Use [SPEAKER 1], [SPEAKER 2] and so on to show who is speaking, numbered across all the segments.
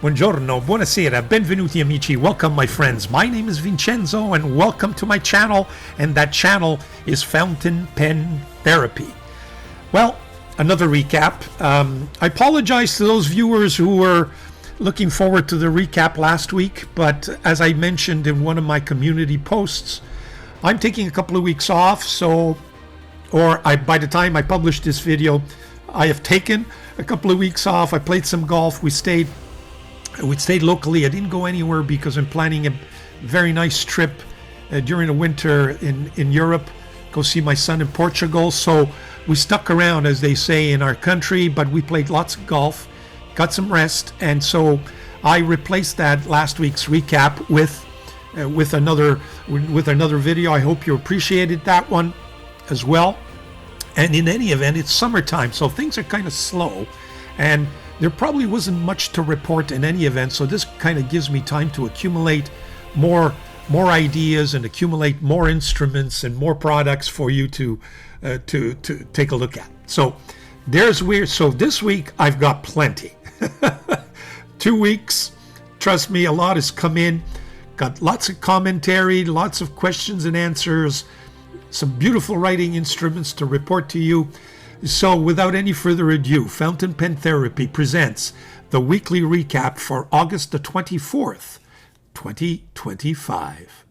[SPEAKER 1] Buongiorno, buonasera, benvenuti amici, welcome my friends. My name is Vincenzo and welcome to my channel, and that channel is Fountain Pen Therapy. Well, another recap. I apologize to those viewers who were looking forward to the recap last week, but as I mentioned in one of my community posts, I'm taking a couple of weeks off, by the time I publish this video, I have taken a couple of weeks off. I played some golf. We stayed locally. I didn't go anywhere because I'm planning a very nice trip during the winter in Europe, go see my son in Portugal. So we stuck around, as they say in our country, but we played lots of golf, got some rest, and so I replaced that last week's recap with another video. I hope you appreciated that one as well. And in any event, it's summertime, so things are kind of slow, and there probably wasn't much to report in any event, so this kind of gives me time to accumulate more ideas and accumulate more instruments and more products for you to take a look at. So so this week I've got plenty. 2 weeks, trust me, a lot has come in. Got lots of commentary, lots of questions and answers, some beautiful writing instruments to report to you. So without any further ado, Fountain Pen Therapy presents the weekly recap for August the 24th, 2025.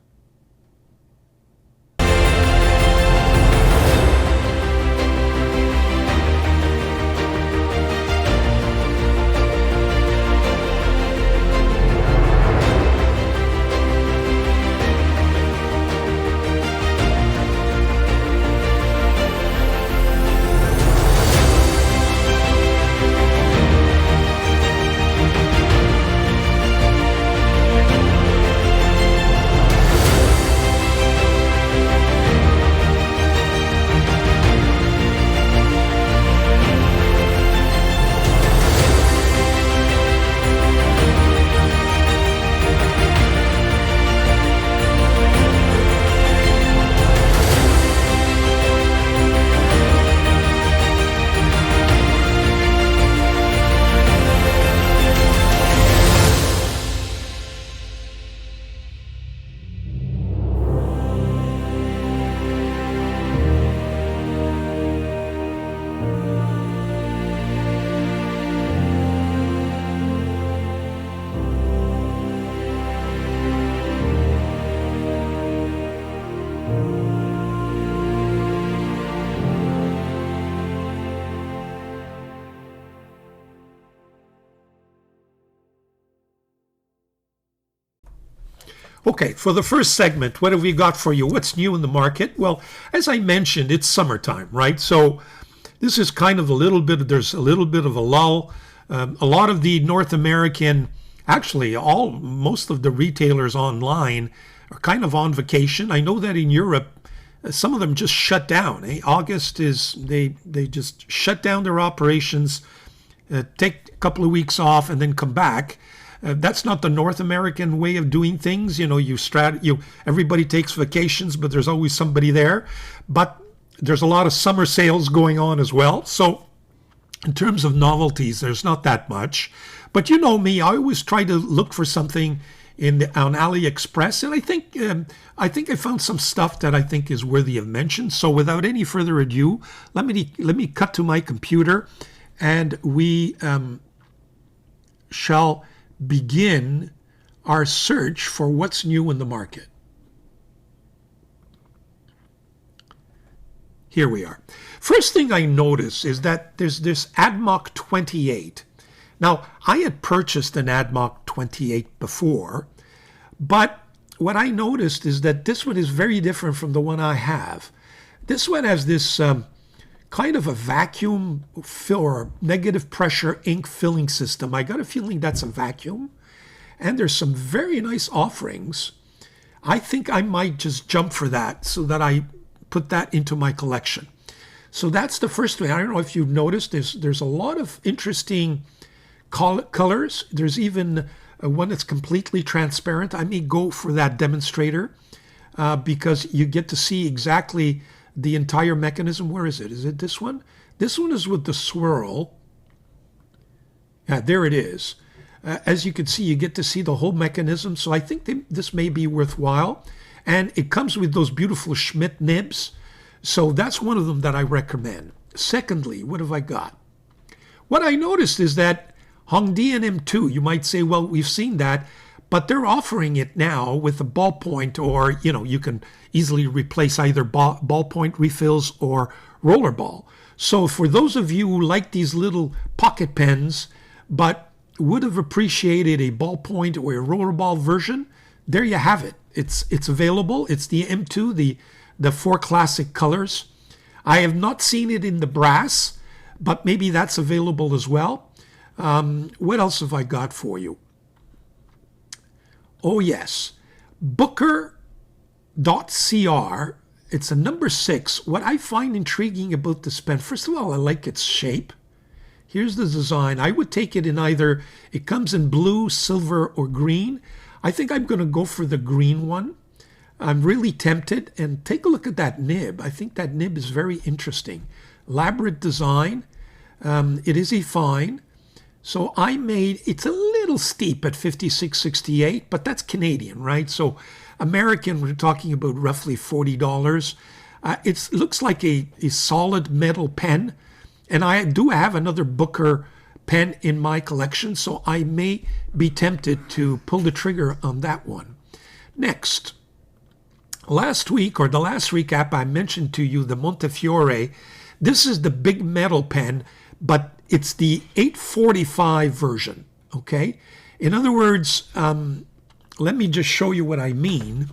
[SPEAKER 1] Okay, for the first segment, what have we got for you? What's new in the market? Well, as I mentioned, it's summertime, right? So this is kind of there's a little bit of a lull. A lot of the North American, actually most of the retailers online are kind of on vacation. I know that in Europe, some of them just shut down. August they just shut down their operations, take a couple of weeks off and then come back. That's not the North American way of doing things. Everybody takes vacations, but there's always somebody there. But there's a lot of summer sales going on as well. So in terms of novelties, there's not that much. But you know me, I always try to look for something on AliExpress, and I think I found some stuff that I think is worthy of mention. So without any further ado, let me cut to my computer, and we shall begin our search for what's new in the market. Here we are. First thing I notice is that there's this ADMOC 28. Now, I had purchased an ADMOC 28 before, but what I noticed is that this one is very different from the one I have. This one has this kind of a vacuum fill or negative pressure ink filling system. I got a feeling that's a vacuum, and there's some very nice offerings. I think I might just jump for that so that I put that into my collection. So that's the first thing. I don't know if you've noticed, there's a lot of interesting colors. There's even one that's completely transparent. I may go for that demonstrator because you get to see exactly the entire mechanism. Where is it? Is it this one? This one is with the swirl. Yeah, there it is. As you can see, you get to see the whole mechanism. So I think this may be worthwhile. And it comes with those beautiful Schmidt nibs. So that's one of them that I recommend. Secondly, what have I got? What I noticed is that Hongdian M2, you might say, well, we've seen that, but they're offering it now with a ballpoint, or, you can easily replace either ballpoint refills or rollerball. So for those of you who like these little pocket pens, but would have appreciated a ballpoint or a rollerball version, there you have it. It's available. It's the M2, the 4 classic colors. I have not seen it in the brass, but maybe that's available as well. What else have I got for you? Oh yes, Booker.cr. It's a number 6. What I find intriguing about this pen, first of all, I like its shape. Here's the design. I would take it in either, it comes in blue, silver, or green. I think I'm going to go for the green one. I'm really tempted. And take a look at that nib. I think that nib is very interesting. Elaborate design. It is a fine. So I made, it's a little steep at 56.68, but that's Canadian, right? So American, we're talking about roughly $40. It looks like a solid metal pen. And I do have another Booker pen in my collection, so I may be tempted to pull the trigger on that one. Next, last week, or the last recap, I mentioned to you the Montefiore. This is the big metal pen, but it's the 845 version, okay? In other words, let me just show you what I mean.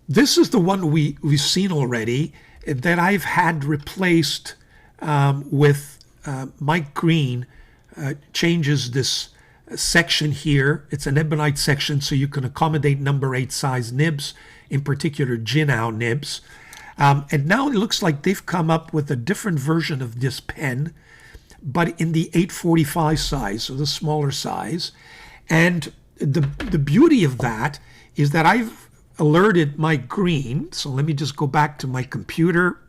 [SPEAKER 1] This is the one we've seen already that I've had replaced with Mike Green changes this section here. It's an ebonite section, so you can accommodate number 8 size nibs, in particular Jinao nibs. And now it looks like they've come up with a different version of this pen, but in the 845 size, so the smaller size. And the beauty of that is that I've alerted Mike Green. So let me just go back to my computer.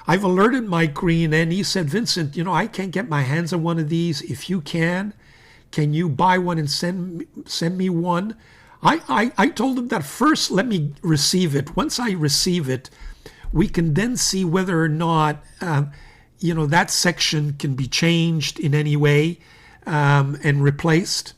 [SPEAKER 1] I've alerted Mike Green, and he said, Vincent, I can't get my hands on one of these. If you can you buy one and send me one? I told him that first, let me receive it. Once I receive it, we can then see whether or not, that section can be changed in any way and replaced.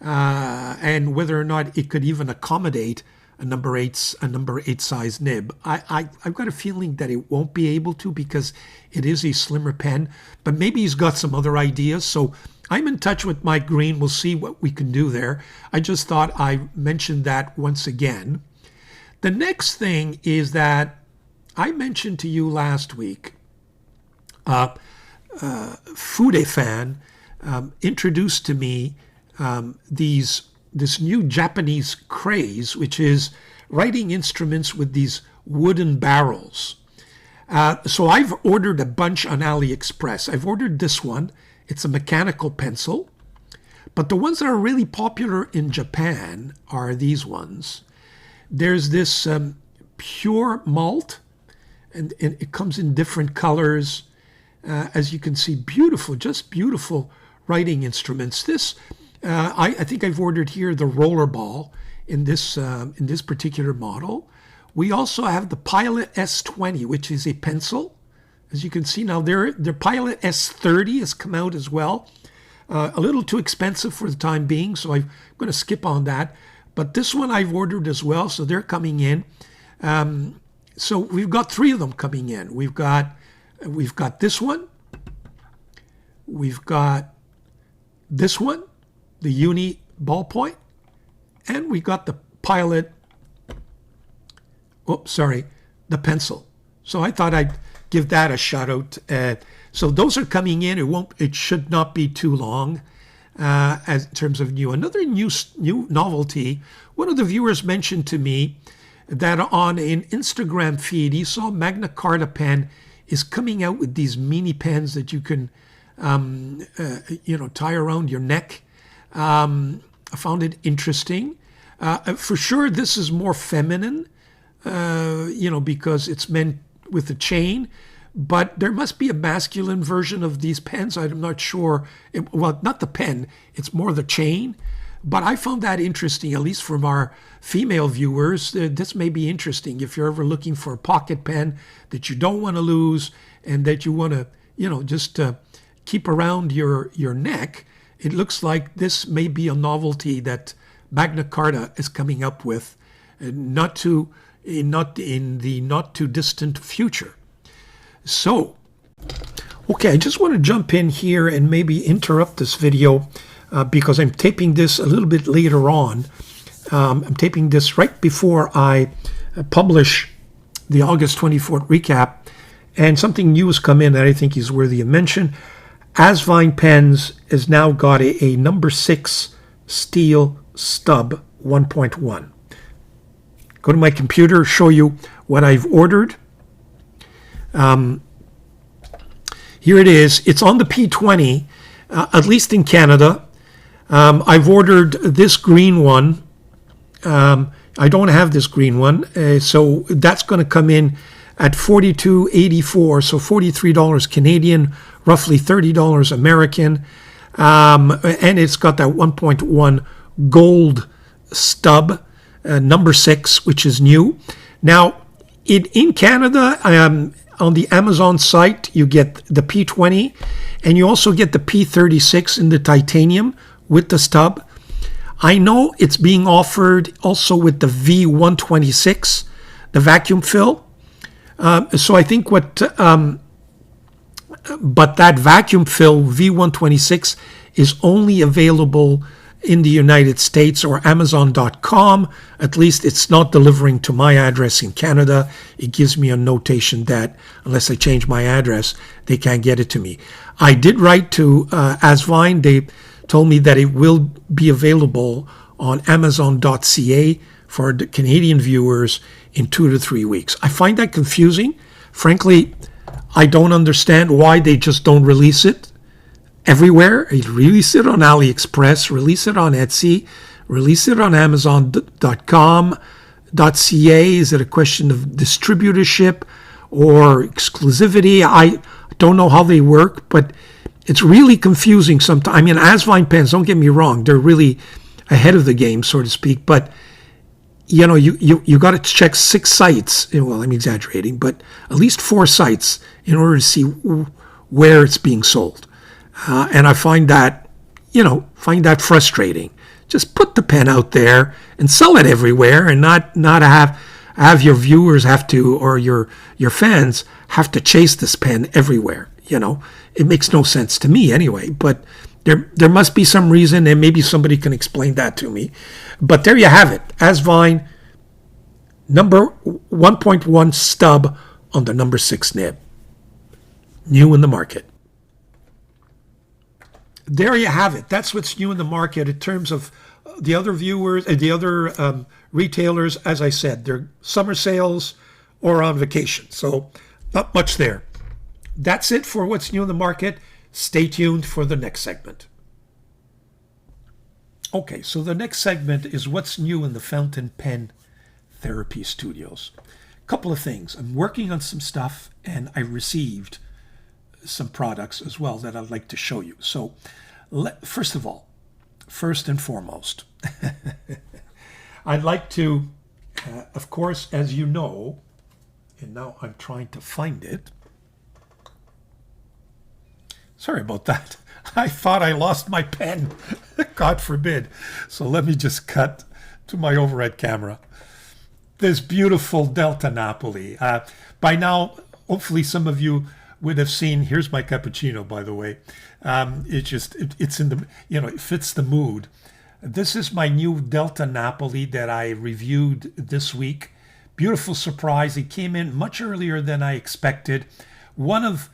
[SPEAKER 1] And whether or not it could even accommodate a number 8 size nib. I've got a feeling that it won't be able to, because it is a slimmer pen, but maybe he's got some other ideas. So I'm in touch with Mike Green. We'll see what we can do there. I just thought I mentioned that once again. The next thing is that I mentioned to you last week, Fude fan introduced to me this new Japanese craze, which is writing instruments with these wooden barrels. So I've ordered a bunch on AliExpress. I've ordered this one. It's a mechanical pencil. But the ones that are really popular in Japan are these ones. There's this pure malt, and it comes in different colors. As you can see, beautiful, just beautiful writing instruments. This I think I've ordered here the rollerball in this particular model. We also have the Pilot S20, which is a pencil. As you can see now, their Pilot S30 has come out as well. A little too expensive for the time being, so I'm going to skip on that. But this one I've ordered as well, so they're coming in. So we've got 3 of them coming in. We've got this one. We've got this one, the Uni ballpoint, and we got the Pilot, the pencil. So I thought I'd give that a shout out. So those are coming in. It should not be too long as in terms of new. Another new novelty, one of the viewers mentioned to me that on an Instagram feed, he saw Magna Carta pen is coming out with these mini pens that you can tie around your neck. I found it interesting. For sure, this is more feminine because it's meant with a chain. But there must be a masculine version of these pens. I'm not sure. Well, not the pen. It's more the chain. But I found that interesting, at least from our female viewers. This may be interesting if you're ever looking for a pocket pen that you don't want to lose and that you want to, just keep around your neck. It looks like this may be a novelty that Magna Carta is coming up with, not in the not too distant future. So, okay, I just want to jump in here and maybe interrupt this video because I'm taping this a little bit later on. I'm taping this right before I publish the August 24th recap, and something new has come in that I think is worthy of mention. Asvine Pens has now got a number 6 steel stub 1.1. Go to my computer, show you what I've ordered. Here it is. It's on the P20, at least in Canada. I've ordered this green one. I don't have this green one, so that's going to come in at $42.84, so $43 Canadian, roughly $30 American, and it's got that 1.1 gold stub, number 6, which is new. Now, in Canada, on the Amazon site, you get the P20, and you also get the P36 in the titanium with the stub. I know it's being offered also with the V126, the vacuum fill. So I think but that vacuum fill V126 is only available in the United States or Amazon.com. At least it's not delivering to my address in Canada. It gives me a notation that unless I change my address, they can't get it to me. I did write to Asvine. They told me that it will be available on Amazon.ca for the Canadian viewers in 2 to 3 weeks. I find that confusing. Frankly, I don't understand why they just don't release it everywhere. Release it on AliExpress, release it on Etsy, release it on Amazon.com.ca. Is it a question of distributorship or exclusivity? I don't know how they work, but it's really confusing sometimes. I mean, Asvine pens, don't get me wrong, they're really ahead of the game, so to speak, but you got to check 6 sites. Well, I'm exaggerating, but at least 4 sites in order to see where it's being sold. And I find that frustrating. Just put the pen out there and sell it everywhere, and not have your viewers have to, or your fans have to chase this pen everywhere. It makes no sense to me anyway. But there must be some reason, and maybe somebody can explain that to me. But there you have it. Asvine number 1.1 stub on the number 6 nib. New in the market. There you have it. That's what's new in the market in terms of the other viewers, the other retailers. As I said, they're summer sales or on vacation. So not much there. That's it for what's new in the market. Stay tuned for the next segment. Okay, so the next segment is what's new in the fountain pen therapy studios. A couple of things. I'm working on some stuff, and I received some products as well that I'd like to show you. So first and foremost, I'd like to, of course, as you know, and now I'm trying to find it. Sorry about that. I thought I lost my pen. God forbid. So let me just cut to my overhead camera. This beautiful Delta Napoli. By now, hopefully some of you would have seen. Here's my cappuccino, by the way. It's in the, it fits the mood. This is my new Delta Napoli that I reviewed this week. Beautiful surprise. It came in much earlier than I expected. One of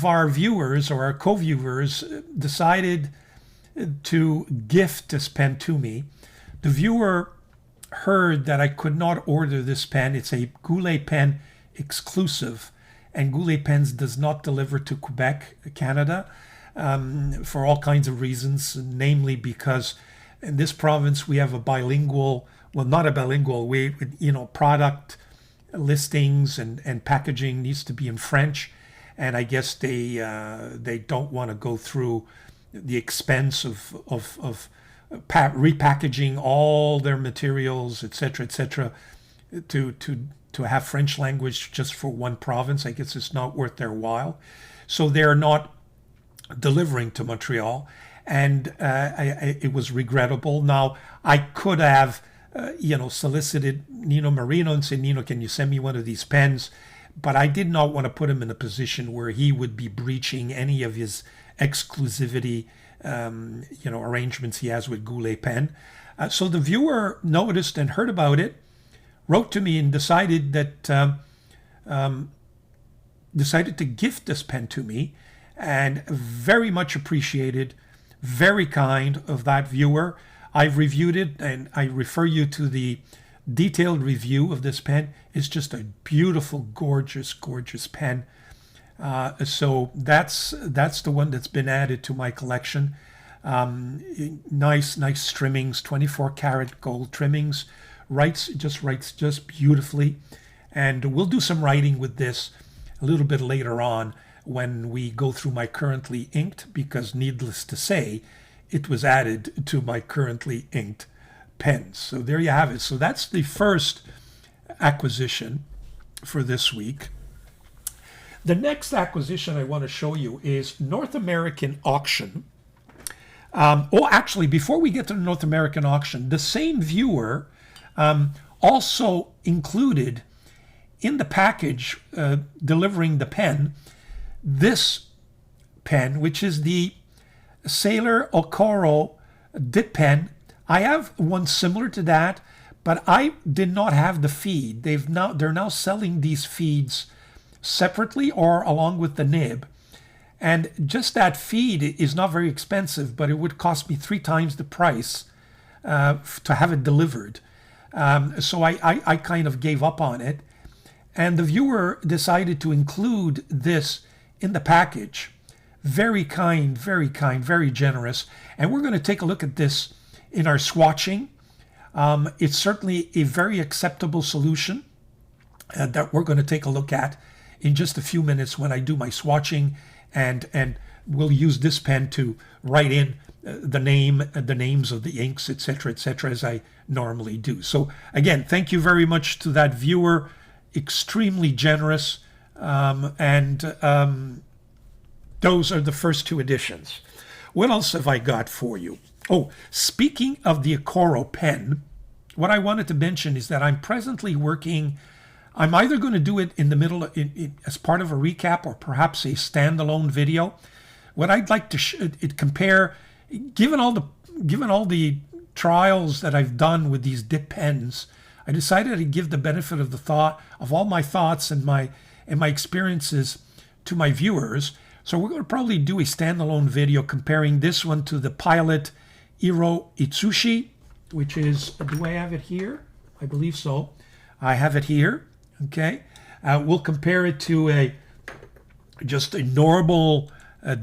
[SPEAKER 1] our viewers, or our co-viewers, decided to gift this pen to me. The viewer heard that I could not order this pen. It's a Goulet pen exclusive, and Goulet Pens does not deliver to Quebec, Canada, for all kinds of reasons, namely because in this province we have a bilingual well, not a bilingual way, you know, product listings and packaging needs to be in French, and I guess they don't want to go through the expense of repackaging all their materials, etc., to have French language just for one province. I guess it's not worth their while, so they're not delivering to Montreal, and it was regrettable. Now I could have solicited Nino Marino and said, Nino, can you send me one of these pens? But I did not want to put him in a position where he would be breaching any of his exclusivity arrangements he has with Goulet Pen. So the viewer noticed and heard about it, wrote to me, and decided to gift this pen to me, and very much appreciated, very kind of that viewer. I've reviewed it, and I refer you to the detailed review of this pen. It's just a beautiful, gorgeous, gorgeous pen. So that's the one that's been added to my collection. Nice trimmings, 24 karat gold trimmings. Writes just beautifully. And we'll do some writing with this a little bit later on when we go through my currently inked, because needless to say, it was added to my currently inked pens. So there you have it. So that's the first acquisition for this week. The next acquisition I want to show you is North American Auction. Actually, before we get to the North American Auction, the same viewer also included in the package delivering the pen, this pen, which is the Sailor Okoro dip pen. I have one similar to that, but I did not have the feed. They're now selling these feeds separately or along with the nib. And just that feed is not very expensive, but it would cost me 3 times the price to have it delivered. So I kind of gave up on it. And the viewer decided to include this in the package. Very kind, very generous. And we're going to take a look at this in our swatching. It's certainly a very acceptable solution that we're going to take a look at in just a few minutes when I do my swatching, and we'll use this pen to write in the names of the inks, etc., as I normally do. So again, thank you very much to that viewer. Extremely generous, and those are the first 2 editions. What else have I got for you? Oh, speaking of the Okoro pen, what I wanted to mention is that I'm presently working. I'm either going to do it in the middle as part of a recap, or perhaps a standalone video. What I'd like to compare, given all the trials that I've done with these dip pens, I decided to give the benefit of the thought of all my thoughts and my experiences to my viewers. So we're going to probably do a standalone video comparing this one to the Pilot Iro Itsushi, which is, do I have it here? I believe so. I have it here. Okay. We'll compare it to just a normal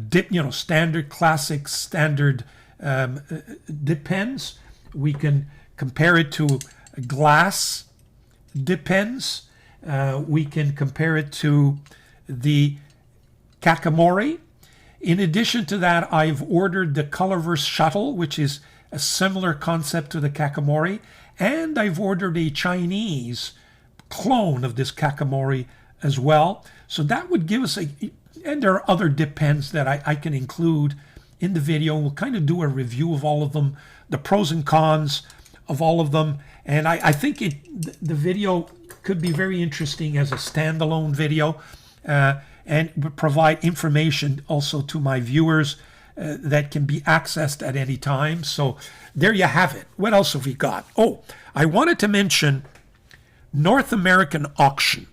[SPEAKER 1] dip, standard, classic, standard dip pens. We can compare it to glass dip pens. We can compare it to the Kakamori. In addition to that, I've ordered the Colorverse Shuttle, which is a similar concept to the Kakamori, and I've ordered a Chinese clone of this Kakamori as well. So that would give us and there are other dip pens that I can include in the video. We'll kind of do a review of all of them, the pros and cons of all of them. And I think the video could be very interesting as a standalone video, and provide information also to my viewers that can be accessed at any time. So there you have it. What else have we got? Oh, I wanted to mention North American Auction.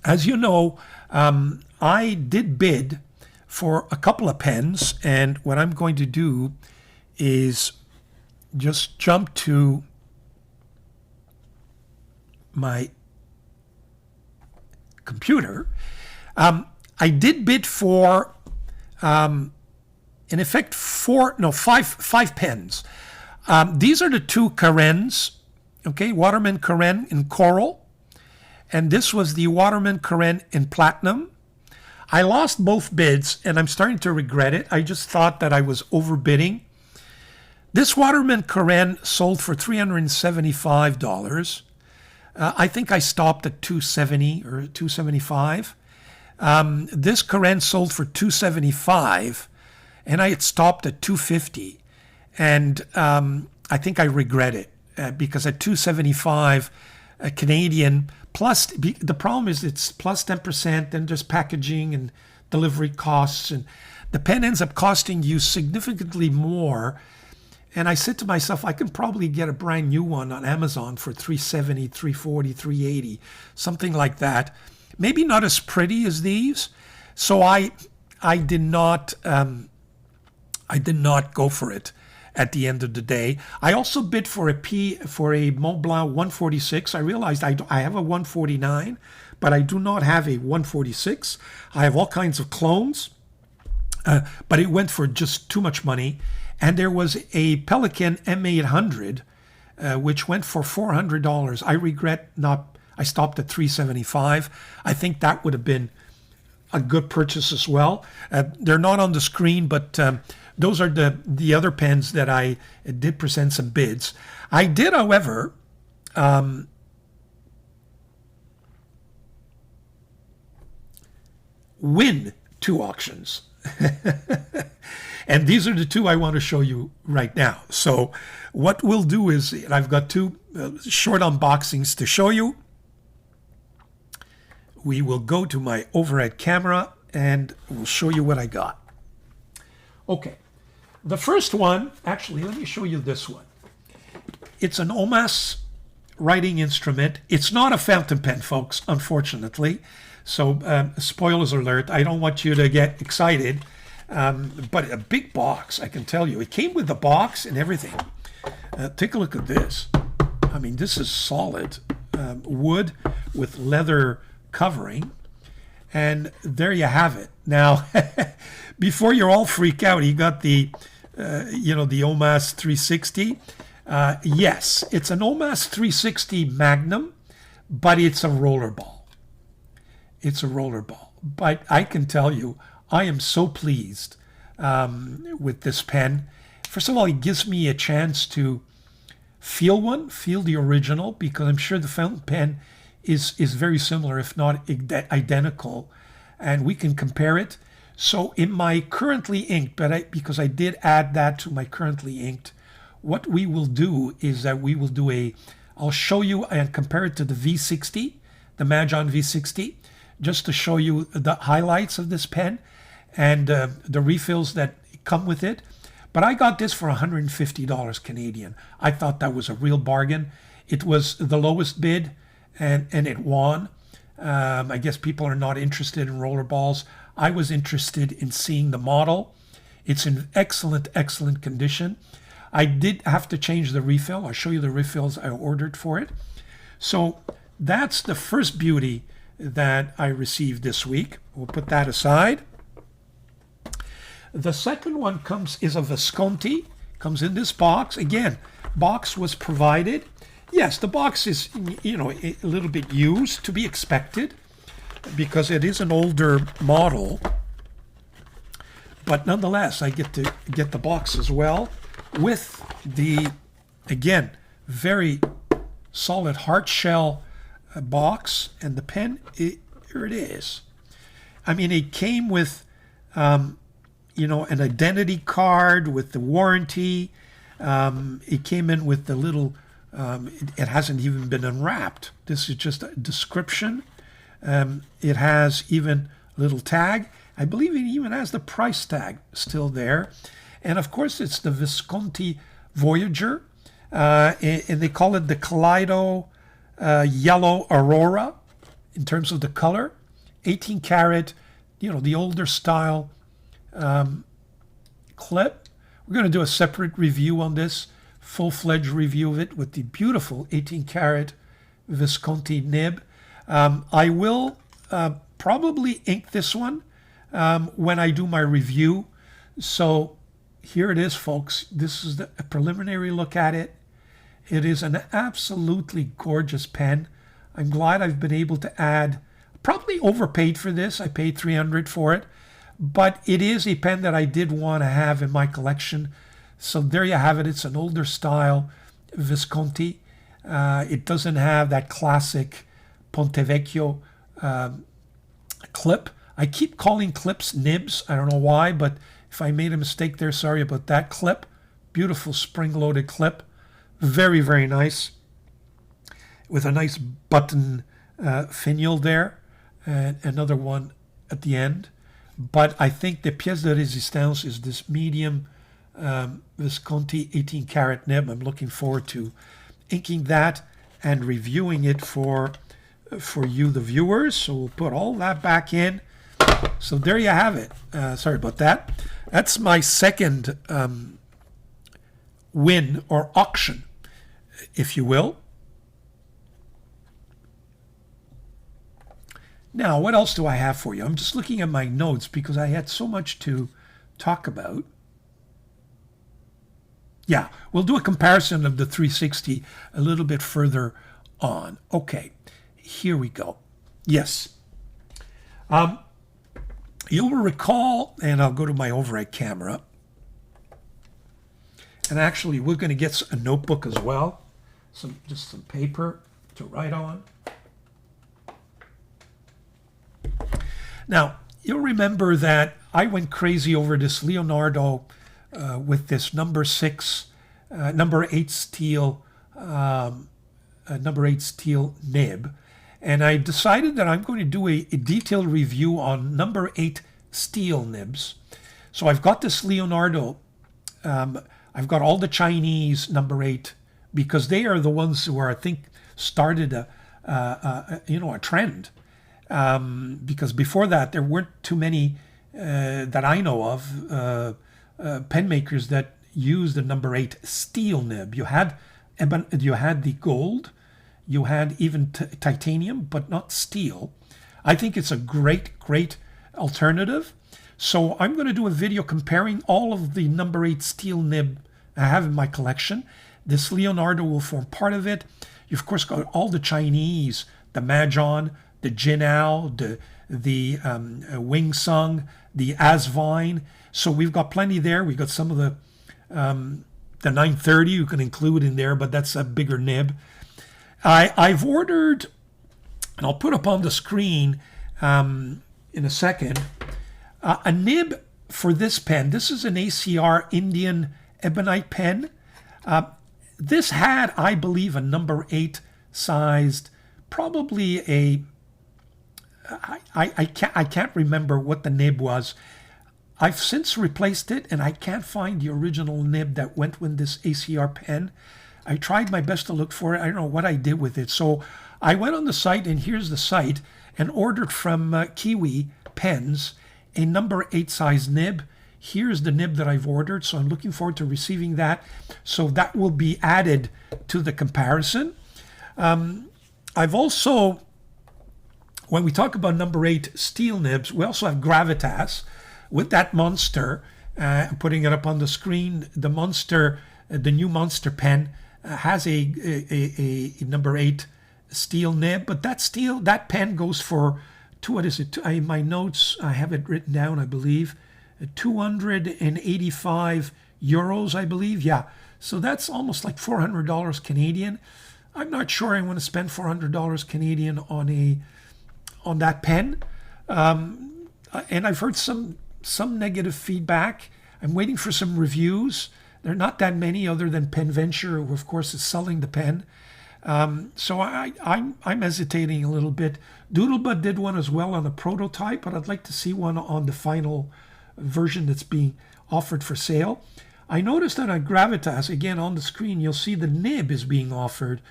[SPEAKER 1] As you know, I did bid for a couple of pens, and what I'm going to do is just jump to my computer. I did bid for, in effect, five pens. These are the 2 Carens Okay, Waterman Karen in coral. And this was the Waterman Karen in platinum. I lost both bids, and I'm starting to regret it. I just thought that I was overbidding. This Waterman Karen sold for $375. I think I stopped at $270 or $275. This Karen sold for $275, and I had stopped at $250. And I think I regret it because at $275 Canadian, plus the problem is it's plus 10%, then there's packaging and delivery costs, and the pen ends up costing you significantly more. And I said to myself, I can probably get a brand new one on Amazon for $370, $340, $380, something like that. Maybe not as pretty as these. So I did not go for it at the end of the day. I also bid for a Mont Blanc 146. I realized I have a 149, but I do not have a 146. I have all kinds of clones, but it went for just too much money. And there was a Pelican M800, which went for $400. I regret I stopped at $375. I think that would have been a good purchase as well. They're not on the screen, but those are the other pens that I did present some bids. I did, however, win 2 auctions. And these are the 2 I want to show you right now. So what we'll do is, I've got 2 short unboxings to show you. We will go to my overhead camera and we'll show you what I got. Okay, the first one, actually, let me show you this one. It's an OMAS writing instrument. It's not a fountain pen, folks, unfortunately. So spoilers alert, I don't want you to get excited. But a big box, I can tell you. It came with the box and everything. Take a look at this. I mean, this is solid wood with leather covering. And there you have it. Now, before you're all freak out, you got the, the OMAS 360. Yes, it's an OMAS 360 Magnum, but it's a rollerball. It's a rollerball. But I can tell you, I am so pleased with this pen. First of all, it gives me a chance to feel the original, because I'm sure the fountain pen is very similar, if not identical, and we can compare it. So in my currently inked, because I did add that to my currently inked, what we will do is that we will do I'll show you and compare it to the V60, the Majon V60, just to show you the highlights of this pen and the refills that come with it. But I got this for $150 Canadian. I thought that was a real bargain. It was the lowest bid, and it won. I guess people are not interested in rollerballs. I was interested in seeing the model. It's in excellent, excellent condition. I did have to change the refill. I'll show you the refills I ordered for it. So that's the first beauty that I received this week. We'll put that aside. The second one is a Visconti. Comes in this box. Again, box was provided. Yes, the box is, a little bit used, to be expected, because it is an older model. But nonetheless, I get to get the box as well with the, again, very solid hard shell box, and the pen, here it is. I mean, it came with, an identity card with the warranty. It came in with the little, it hasn't even been unwrapped. This is just a description. It has even a little tag. I believe it even has the price tag still there. And of course, it's the Visconti Voyager. And they call it the Kaleido Yellow Aurora in terms of the color. 18 karat, the older style clip. We're going to do a separate review on this, full-fledged review of it with the beautiful 18 karat Visconti nib. I will probably ink this one when I do my review. So here it is, folks. This is a preliminary look at it. It is an absolutely gorgeous pen. I'm glad I've been able to add, probably overpaid for this. I paid $300 for it, but it is a pen that I did want to have in my collection. So there you have it. It's an older style Visconti. It doesn't have that classic Ponte Vecchio clip. I keep calling clips nibs. I don't know why, but if I made a mistake there, sorry about that. Clip. Beautiful spring-loaded clip. Very, very nice. With a nice button finial there. And another one at the end. But I think the pièce de résistance is this medium Visconti 18 karat nib. I'm looking forward to inking that and reviewing it for you, the viewers. So we'll put all that back in. So there you have it. Sorry about that. That's my second win or auction, if you will. Now, what else do I have for you? I'm just looking at my notes because I had so much to talk about. Yeah, we'll do a comparison of the 360 a little bit further on. Okay, here we go. Yes. You'll recall, and I'll go to my overhead camera. And actually, we're going to get a notebook as well. Just some paper to write on. Now, you'll remember that I went crazy over this Leonardo with this number 8 steel nib, and I decided that I'm going to do a detailed review on number 8 steel nibs. So I've got this Leonardo. I've got all the Chinese number 8 because they are the ones who are, I think, started a trend. Because before that there weren't too many that I know of pen makers that used the number 8 steel nib. You had the gold, you had even titanium, but not steel. I think it's a great alternative. So I'm going to do a video comparing all of the number 8 steel nib I have in my collection. This Leonardo will form part of it. You've of course got all the Chinese, the Mahjong, the Jinao, the Wing Sung, the Asvine. So we've got plenty there. We've got some of the 930 you can include in there, but that's a bigger nib. I've ordered, and I'll put up on the screen in a second, a nib for this pen. This is an ACR Indian ebonite pen. This had, I believe, a number 8 sized, probably a I can't remember what the nib was. I've since replaced it, and I can't find the original nib that went with this ACR pen. I tried my best to look for it. I don't know what I did with it. So I went on the site, and here's the site, and ordered from Kiwi Pens a number 8 size nib. Here's the nib that I've ordered, so I'm looking forward to receiving that. So that will be added to the comparison. I've also, when we talk about number 8 steel nibs, we also have Gravitas with that Monster. I'm putting it up on the screen. The Monster, the new Monster pen has a number 8 steel nib, but that pen goes for in my notes, I have it written down, I believe, 285 euros, I believe. Yeah, so that's almost like $400 Canadian. I'm not sure I want to spend $400 Canadian on that pen. And I've heard some negative feedback. I'm waiting for some reviews. There are not that many other than Pen Venture, who of course is selling the pen. So I'm hesitating a little bit. Doodlebud did one as well on a prototype, but I'd like to see one on the final version that's being offered for sale. I noticed that on Gravitas, again on the screen, you'll see the nib is being offered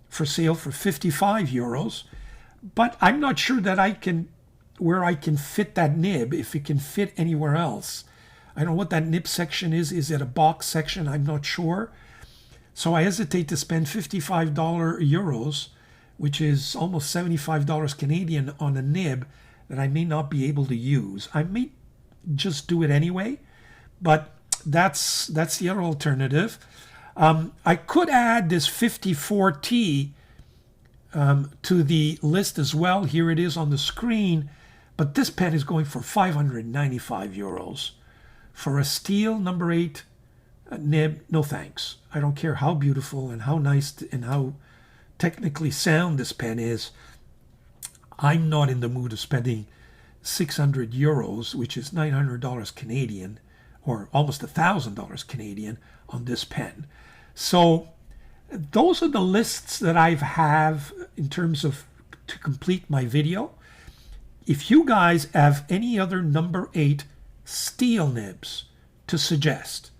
[SPEAKER 1] for sale for 55 euros. But I'm not sure that where I can fit that nib, if it can fit anywhere else. I don't know what that nib section is. Is it a box section? I'm not sure. So I hesitate to spend €55, which is almost $75 Canadian, on a nib that I may not be able to use. I may just do it anyway, but that's the other alternative. I could add this 54T to the list as well. Here it is on the screen. But this pen is going for 595 euros. For a steel number 8 nib, no thanks. I don't care how beautiful and how nice and how technically sound this pen is. I'm not in the mood of spending 600 euros, which is $900 Canadian, or almost $1,000 Canadian on this pen. So those are the lists that I have in terms of to complete my video. If you guys have any other number 8 steel nibs to suggest,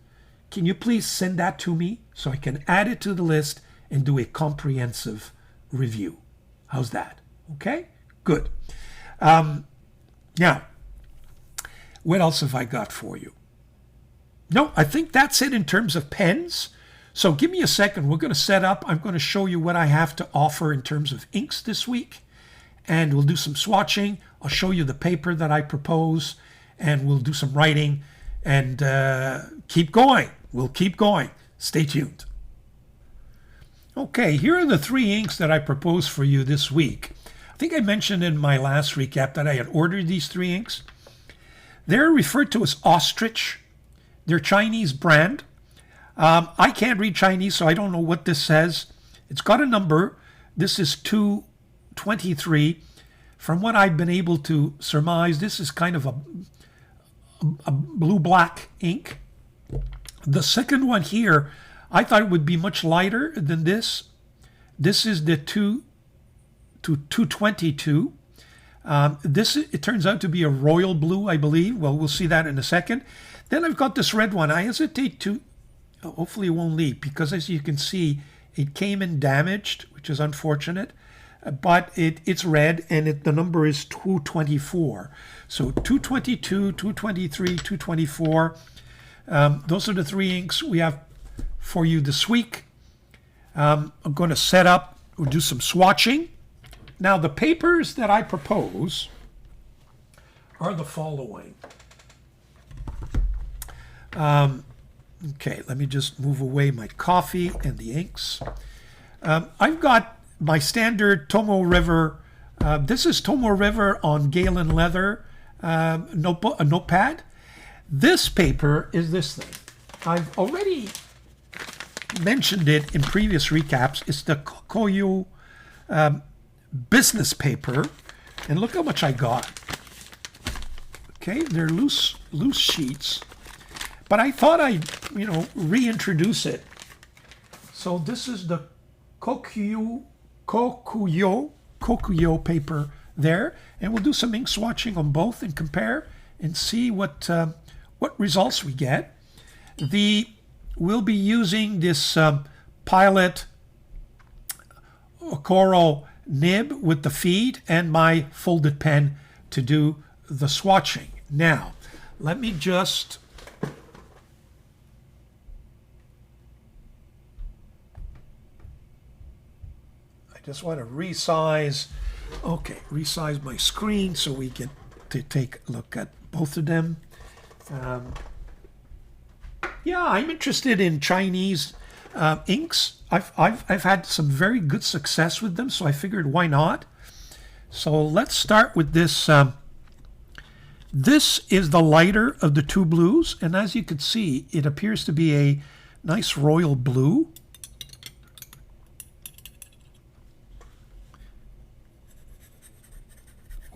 [SPEAKER 1] can you please send that to me so I can add it to the list and do a comprehensive review? How's that? Okay, good. Now, what else have I got for you? No, I think that's it in terms of pens. So give me a second. We're going to set up. I'm going to show you what I have to offer in terms of inks this week. And we'll do some swatching. I'll show you the paper that I propose. And we'll do some writing. And keep going. We'll keep going. Stay tuned. Okay, here are the 3 inks that I propose for you this week. I think I mentioned in my last recap that I had ordered these 3 inks. They're referred to as OSTRICH. They're Chinese brand. I can't read Chinese, so I don't know what this says. It's got a number. This is 223. From what I've been able to surmise, this is kind of a blue-black ink. The second one here, I thought it would be much lighter than this. This is the 222. This, it turns out to be a royal blue, I believe. Well, we'll see that in a second. Then I've got this red one. I hesitate to, hopefully it won't leak, because as you can see, it came in damaged, which is unfortunate. But it's red, and the number is 224. So 222, 223, 224. Those are the 3 inks we have for you this week. I'm going to set up, we'll do some swatching. Now, the papers that I propose are the following. Okay, let me just move away my coffee and the inks. I've got my standard Tomo River. This is Tomo River on Galen leather notepad. This paper is this thing. I've already mentioned it in previous recaps. It's the KOKOYU business paper, and look how much I got. Okay, they're loose sheets, but I thought I'd reintroduce it. So this is the KOKOYU paper there, and we'll do some ink swatching on both and compare and see what results we get. We'll be using this Pilot Okoro nib with the feed and my folded pen to do the swatching. Now, let me just want to resize my screen so we get to take a look at both of them. Yeah, I'm interested in Chinese inks. I've had some very good success with them, so I figured why not. So let's start with this. This is the lighter of the 2 blues, and as you can see, it appears to be a nice royal blue.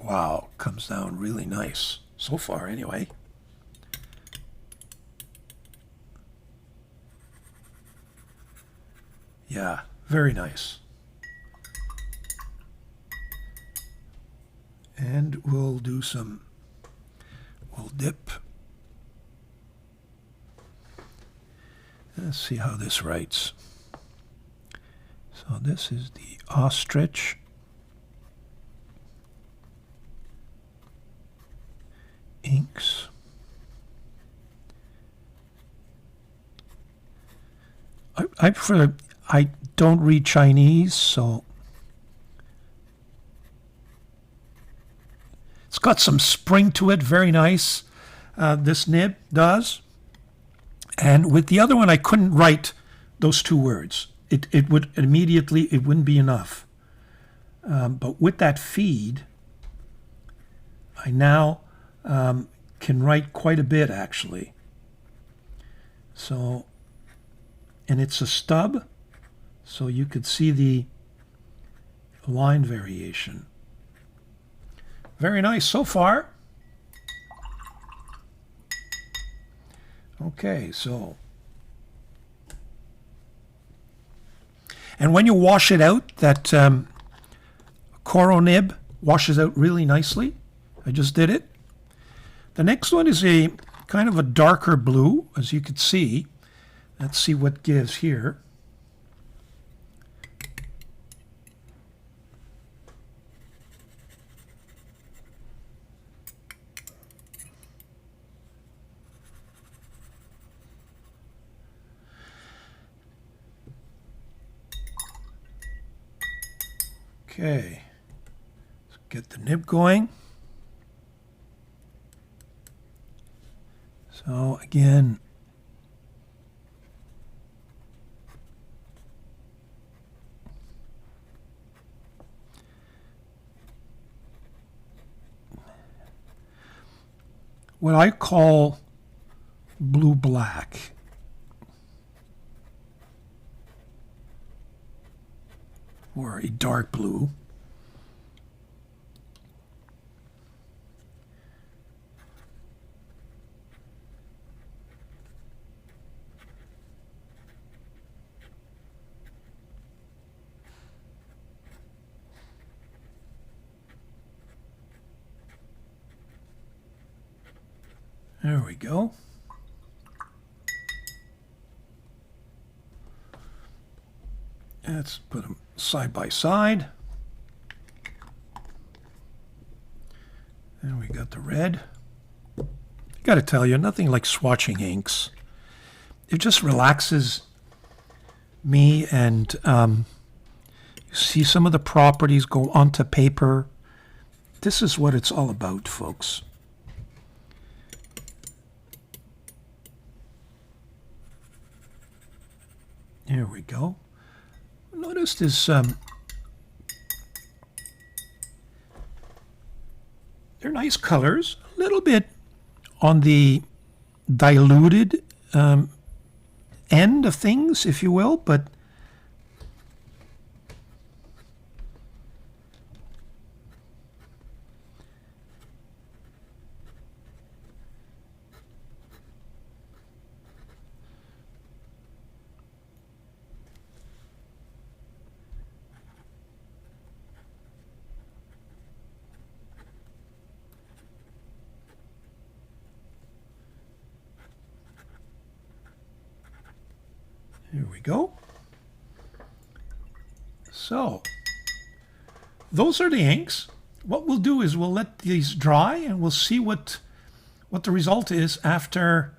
[SPEAKER 1] Wow, comes down really nice so far anyway. Yeah, very nice. And we'll dip. Let's see how this writes. So this is the ostrich. Inks. I don't read Chinese, so it's got some spring to it, very nice. This nib does. And with the other one, I couldn't write those two words. It would immediately, it wouldn't be enough. But with that feed, I now can write quite a bit, actually. So, and it's a stub, so you could see the line variation. Very nice so far. Okay, so. And when you wash it out, that Coro nib washes out really nicely. I just did it. The next one is a kind of a darker blue, as you can see. Let's see what gives here. Okay, let's get the nib going. So again, what I call blue-black. Or a dark blue. There we go. Let's put them side by side. And we got the red. I got to tell you, nothing like swatching inks. It just relaxes me, and you see some of the properties go onto paper. This is what it's all about, folks. There we go. Notice this, they're nice colors, a little bit on the diluted end of things, if you will, but here we go. So, those are the inks. What we'll do is we'll let these dry, and we'll see what the result is after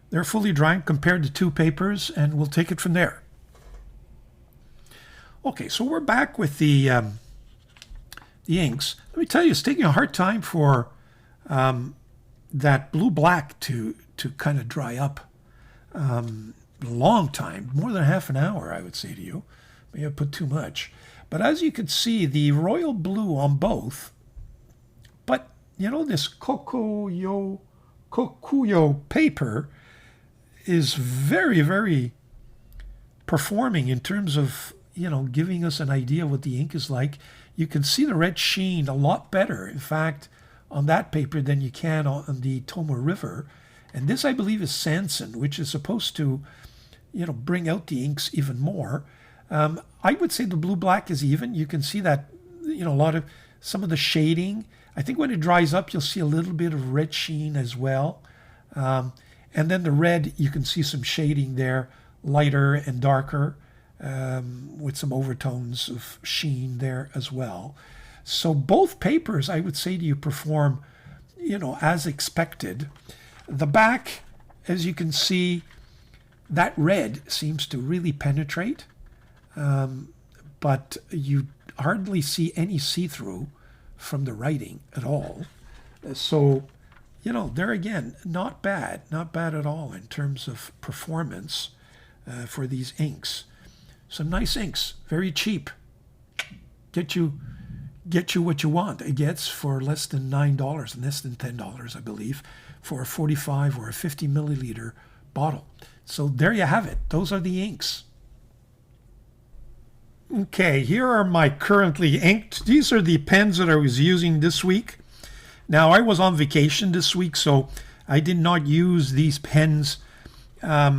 [SPEAKER 1] they're fully dry compared to two papers, and we'll take it from there. Okay, so we're back with the inks. Let me tell you, it's taking a hard time for that blue-black to kind of dry up. Long time, more than half an hour, I would say to you. Maybe I put too much. But as you can see, the royal blue on both, but you know, this KOKOYU paper is very, very performing in terms of, you know, giving us an idea of what the ink is like. You can see the red sheen a lot better, in fact, on that paper than you can on the Tomoe River. And this, I believe, is Sanson, which is supposed to, you know, bring out the inks even more. I would say the blue-black is even. You can see that, you know, some of the shading. I think when it dries up, you'll see a little bit of red sheen as well. And then the red, you can see some shading there, lighter and darker, with some overtones of sheen there as well. So both papers, I would say to you, perform, you know, as expected. The back, as you can see, that red seems to really penetrate, but you hardly see any see-through from the writing at all. So, you know, there again, not bad at all in terms of performance. for these inks. Some nice inks, very cheap. Get you what you want. It gets for less than $9, less than $10, I believe, for a 45 or a 50 milliliter bottle. So there you have it. Those are the inks. Okay, here are my currently inked. These are the pens that I was using this week. Now, I was on vacation this week, so I did not use these pens at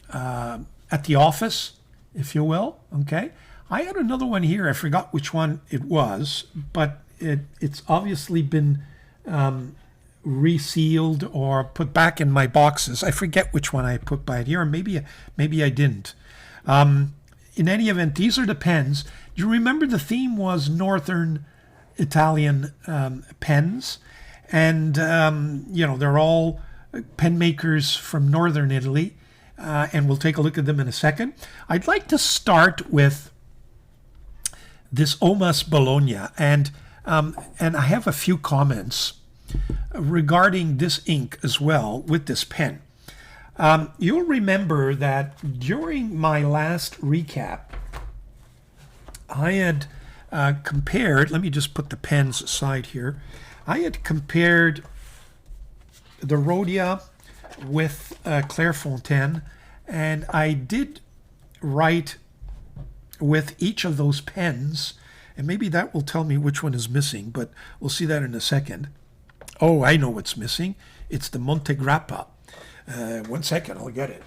[SPEAKER 1] the office, if you will. Okay, I had another one here. I forgot which one it was, but it's obviously been resealed or put back in my boxes. I forget which one I put by it here, or maybe I didn't. In any event, these are the pens. You remember the theme was Northern Italian pens, and they're all pen makers from Northern Italy, and we'll take a look at them in a second. I'd like to start with this Omas Bologna, and I have a few comments regarding this ink as well with this pen. You'll remember that during my last recap, I had compared, let me just put the pens aside here. I had compared the Rhodia with Clairefontaine, and I did write with each of those pens, and maybe that will tell me which one is missing, but we'll see that in a second. Oh, I know what's missing. It's the Montegrappa. 1 second, I'll get it.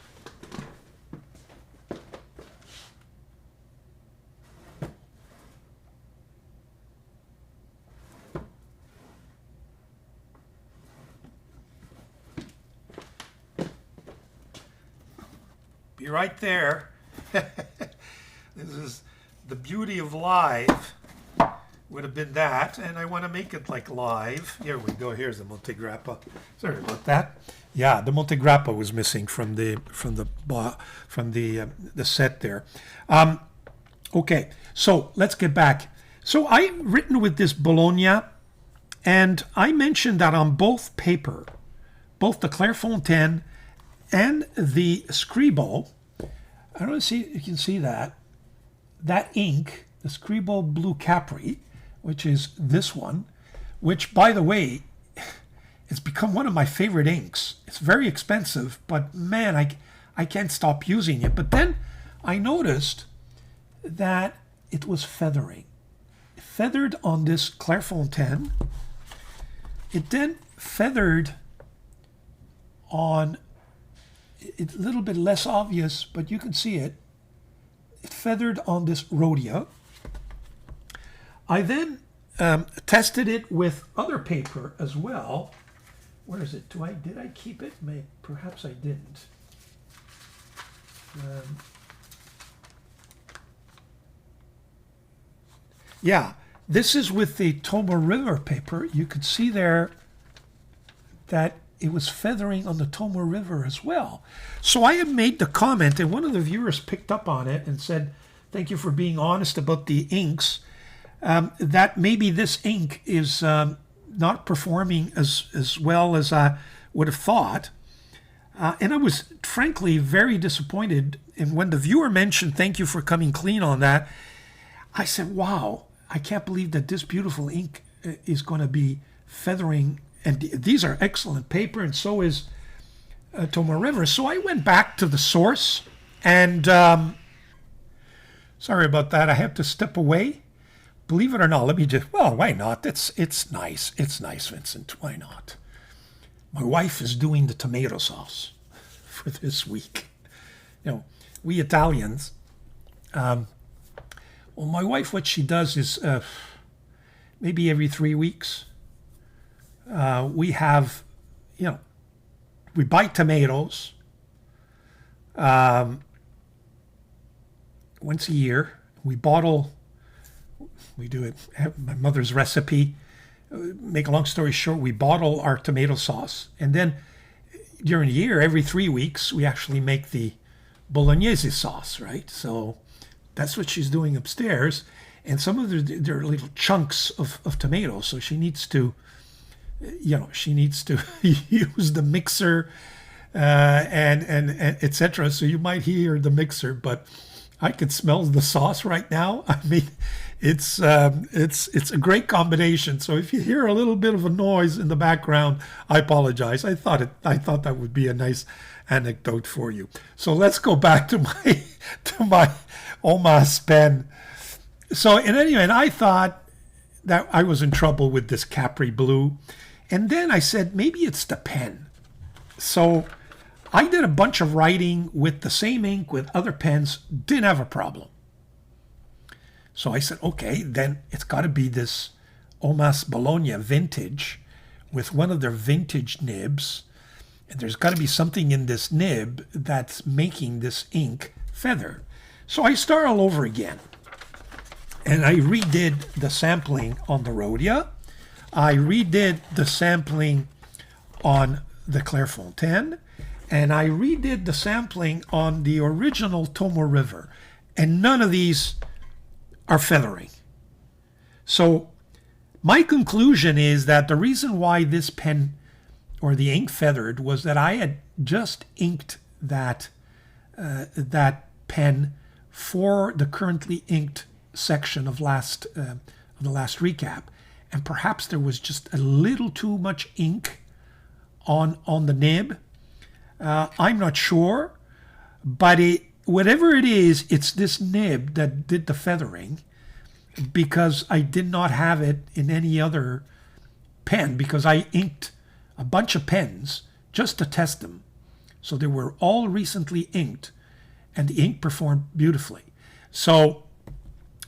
[SPEAKER 1] Be right there. This is the beauty of live. Would have been that, and I want to make it like live. Here we go. Here's the Montegrappa. Sorry about that. Yeah, the Montegrappa was missing from the set there. Okay, so let's get back. So I written with this Bologna, and I mentioned that on both paper, both the Clairefontaine and the Scribble. I don't know if you can see that ink, the Scribble Blue Capri, which is this one, which, by the way, it's become one of my favorite inks. It's very expensive, but man, I can't stop using it. But then I noticed that it was feathering. It feathered on this Clairefontaine. It then feathered on, it's a little bit less obvious, but you can see it. It feathered on this Rhodia. I then tested it with other paper as well. Where is it? Did I keep it? Perhaps I didn't. Yeah, this is with the Tomoe River paper. You could see there that it was feathering on the Tomoe River as well. So I have made the comment, and one of the viewers picked up on it and said, "Thank you for being honest about the inks." That maybe this ink is not performing as well as I would have thought. And I was frankly very disappointed. And when the viewer mentioned, "Thank you for coming clean on that," I said, wow, I can't believe that this beautiful ink is going to be feathering. And these are excellent paper, and so is Tomoe River. So I went back to the source, and sorry about that. I have to step away. Believe it or not, let me just, well, why not? It's nice. It's nice, Vincent. Why not? My wife is doing the tomato sauce for this week. We Italians, well, my wife, what she does is maybe every 3 weeks, we have, we buy tomatoes once a year. We bottle. We do it, my mother's recipe. Make a long story short, we bottle our tomato sauce. And then during the year, every 3 weeks, we actually make the bolognese sauce, right? So that's what she's doing upstairs. And some of there are little chunks of tomatoes. So she needs to, use the mixer and etc. So you might hear the mixer, but I could smell the sauce right now. I mean, it's a great combination. So if you hear a little bit of a noise in the background, I apologize. I thought that would be a nice anecdote for you. So let's go back to my Omas pen. So in any event, I thought that I was in trouble with this Capri Blue, and then I said maybe it's the pen. So I did a bunch of writing with the same ink with other pens, didn't have a problem. So I said, okay, then it's got to be this Omas Bologna vintage with one of their vintage nibs. And there's got to be something in this nib that's making this ink feather. So I start all over again. And I redid the sampling on the Rhodia. I redid the sampling on the Clairefontaine. And I redid the sampling on the original Tomo River. And none of these are feathering. So my conclusion is that the reason why this pen or the ink feathered was that I had just inked that pen for the currently inked section of the last recap, and perhaps there was just a little too much ink on the nib. I'm not sure, but whatever it is, it's this nib that did the feathering, because I did not have it in any other pen, because I inked a bunch of pens just to test them. So they were all recently inked, and the ink performed beautifully. So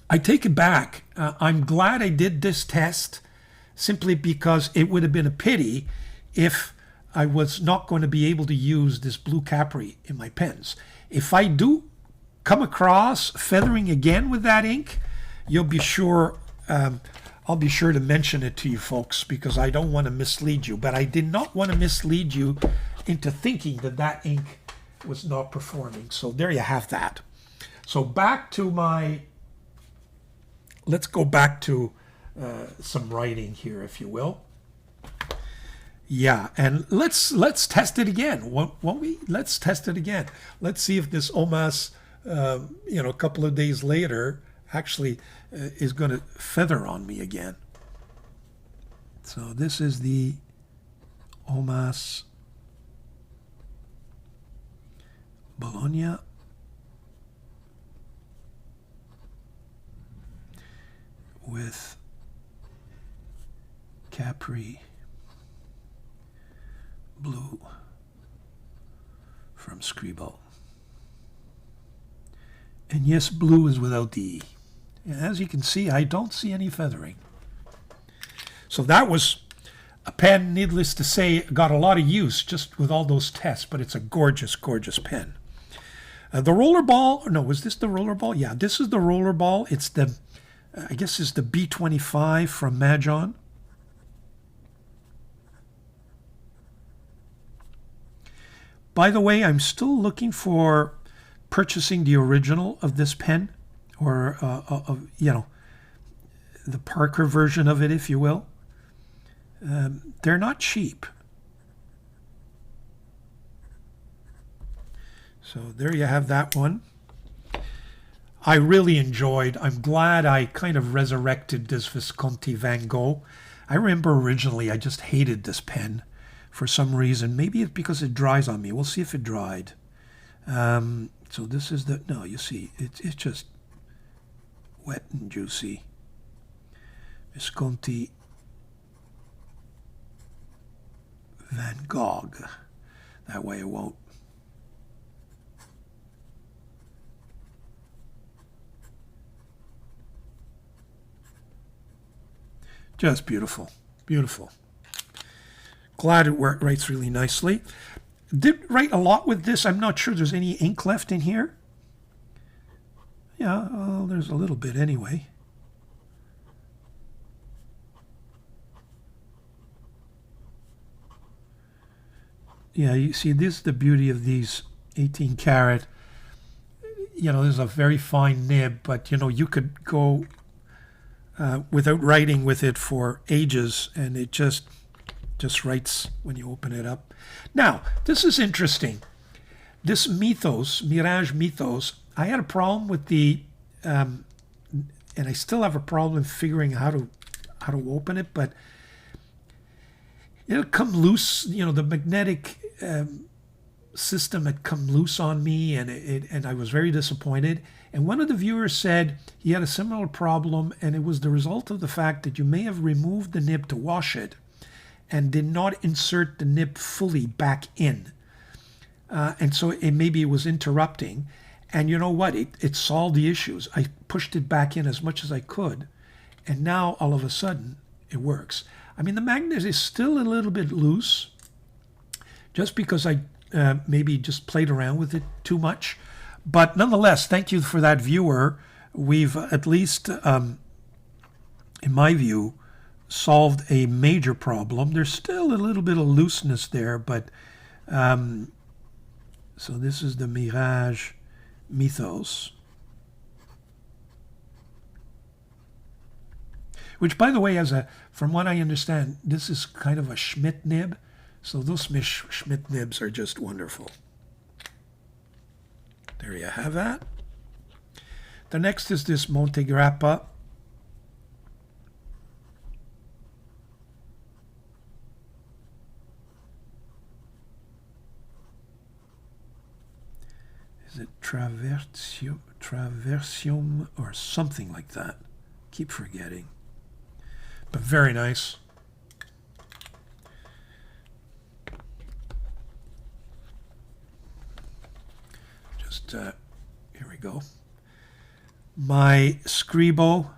[SPEAKER 1] I take it back. I'm glad I did this test, simply because it would have been a pity if I was not going to be able to use this blue Capri in my pens. If I do come across feathering again with that ink, you'll be sure, I'll be sure to mention it to you folks, because I don't want to mislead you. But I did not want to mislead you into thinking that that ink was not performing. So there you have that. So back to let's go back to some writing here, if you will. Yeah, and let's test it again. Won't we? Let's test it again. Let's see if this Omas, a couple of days later, actually is going to feather on me again. So this is the Omas Bologna with Capri Blue from Scribbling. And yes, blue is without the E. As you can see, I don't see any feathering. So that was a pen, needless to say, got a lot of use just with all those tests, but it's a gorgeous, gorgeous pen. The rollerball, no, was this the rollerball? Yeah, this is the rollerball. It's the, I guess it's the B25 from Majon. By the way, I'm still looking for purchasing the original of this pen, or the Parker version of it, if you will. They're not cheap. So there you have that one. I really enjoyed. I'm glad I kind of resurrected this Visconti Van Gogh. I remember originally I just hated this pen for some reason. Maybe it's because it dries on me. We'll see if it dried. So this is the, no, you see, it's just wet and juicy. Visconti Van Gogh. That way it won't. Just beautiful, beautiful. Glad it writes really nicely. Did write a lot with this. I'm not sure there's any ink left in here. Yeah, well, there's a little bit anyway. Yeah, you see, this is the beauty of these 18 karat. There's a very fine nib, but you could go without writing with it for ages, and it just just writes when you open it up. Now, this is interesting. This Mythos, Mirage Mythos, I had a problem with the, and I still have a problem figuring how to open it, but it'll come loose. You know, the magnetic system had come loose on me, and I was very disappointed. And one of the viewers said he had a similar problem, and it was the result of the fact that you may have removed the nib to wash it and did not insert the nib fully back in. And so maybe it was interrupting. And you know what? It solved the issues. I pushed it back in as much as I could. And now, all of a sudden, it works. I mean, the magnet is still a little bit loose, just because I maybe just played around with it too much. But nonetheless, thank you for that, viewer. We've at least, in my view, solved a major problem. There's still a little bit of looseness there, but so this is the Mirage Mythos, which, by the way, from what I understand, this is kind of a Schmidt nib. So those Schmidt nibs are just wonderful. There you have that. The next is this Montegrappa. Is it Traversium or something like that? Keep forgetting. But very nice. Just, here we go. My Scribo.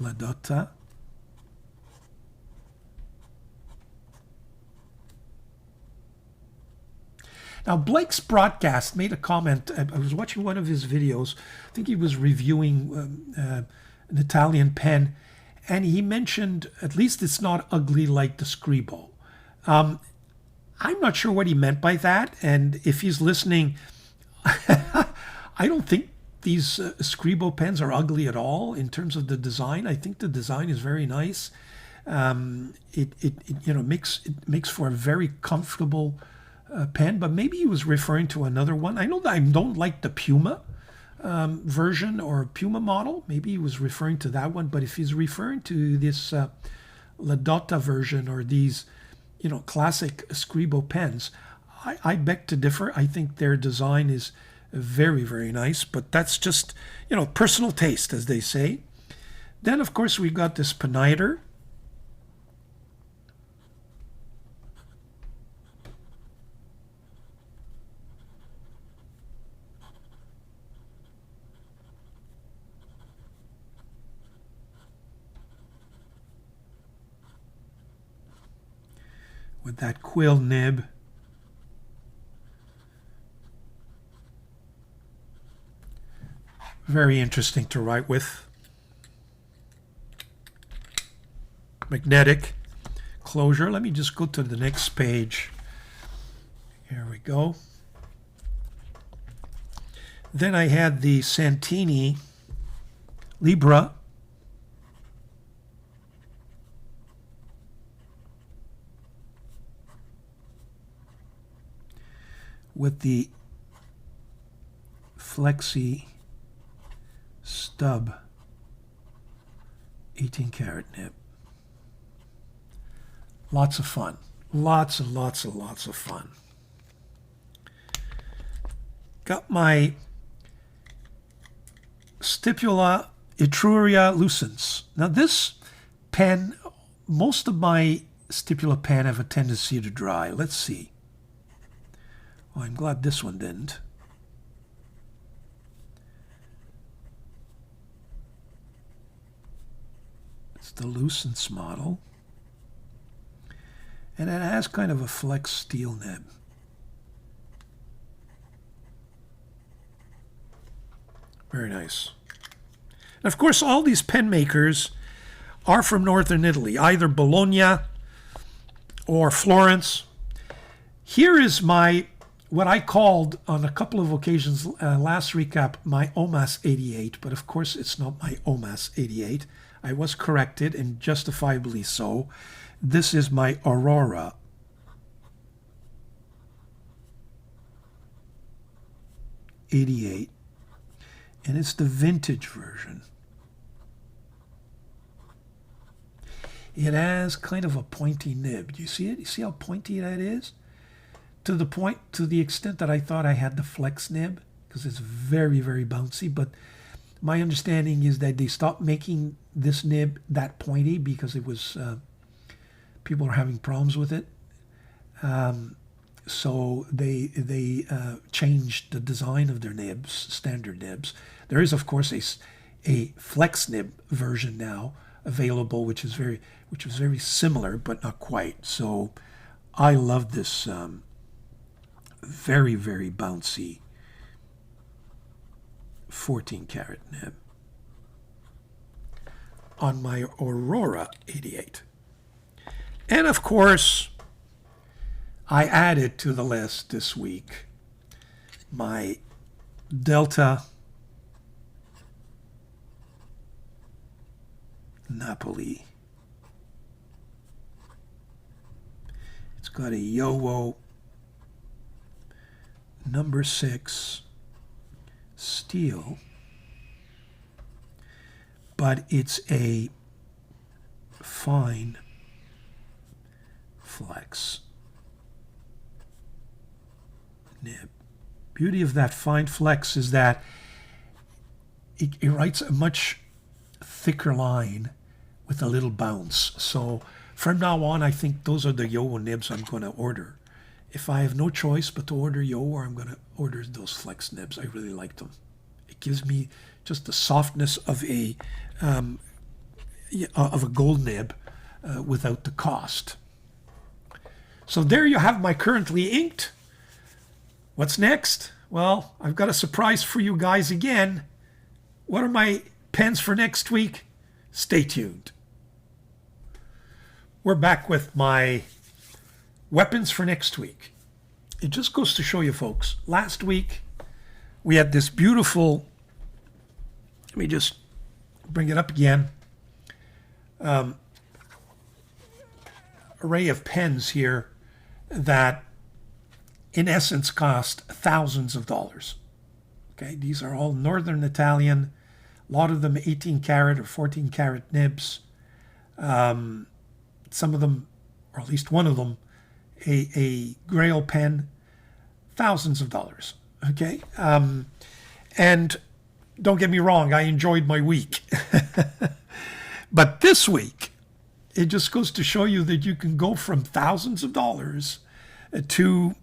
[SPEAKER 1] La Dotta. Now, Blake's Broadcast made a comment. I was watching one of his videos. I think he was reviewing an Italian pen, and he mentioned, at least it's not ugly like the Scribo. I'm not sure what he meant by that, and if he's listening, I don't think these Scribo pens are ugly at all in terms of the design. I think the design is very nice. It makes for a very comfortable pen, but maybe he was referring to another one. I know that I don't like the Puma version or Puma model. Maybe he was referring to that one, but if he's referring to this La Dotta version or these, classic Scribo pens, I beg to differ. I think their design is very, very nice, but that's just, personal taste, as they say. Then, of course, we've got this Peniter. With that quill nib. Very interesting to write with. Magnetic closure. Let me just go to the next page. Here we go. Then I had the Santini Libra. With the Flexi Stub 18 karat nib. Lots of fun. Lots and lots and lots of fun. Got my Stipula Etruria Lucens. Now this pen, most of my Stipula pen have a tendency to dry. Let's see. Well, I'm glad this one didn't. It's the Lucence model. And it has kind of a flex steel nib. Very nice. And of course, all these pen makers are from northern Italy, either Bologna or Florence. Here is my what I called on a couple of occasions last recap my OMAS 88, but of course it's not my OMAS 88. I was corrected, and justifiably so. This is my Aurora 88, and it's the vintage version. It has kind of a pointy nib. Do you see it? You see how pointy that is? To the extent that I thought I had the flex nib, because it's very, very bouncy. But my understanding is that they stopped making this nib that pointy because it was people are having problems with it. So they changed the design of their nibs, standard nibs. There is, of course, a flex nib version now available, which is very similar but not quite. So I love this very, very bouncy 14 karat nib on my Aurora 88. And of course, I added to the list this week my Delta Napoli. It's got a Yowo number 6 steel, but it's a fine flex nib. Beauty of that fine flex is that it writes a much thicker line with a little bounce. So from now on, I think those are the Yowo nibs I'm going to order. If I have no choice but to order Yowo, I'm going to order those flex nibs. I really like them. It gives me just the softness of a gold nib without the cost. So there you have my currently inked. What's next? Well, I've got a surprise for you guys again. What are my pens for next week? Stay tuned. We're back with my weapons for next week. It just goes to show you, folks. Last week, we had this beautiful, let me just bring it up again, array of pens here that in essence cost thousands of dollars. Okay, these are all Northern Italian, a lot of them 18 karat or 14 karat nibs. Some of them, or at least one of them, a Grail pen, thousands of dollars. Okay, and don't get me wrong, I enjoyed my week. But this week, it just goes to show you that you can go from thousands of dollars to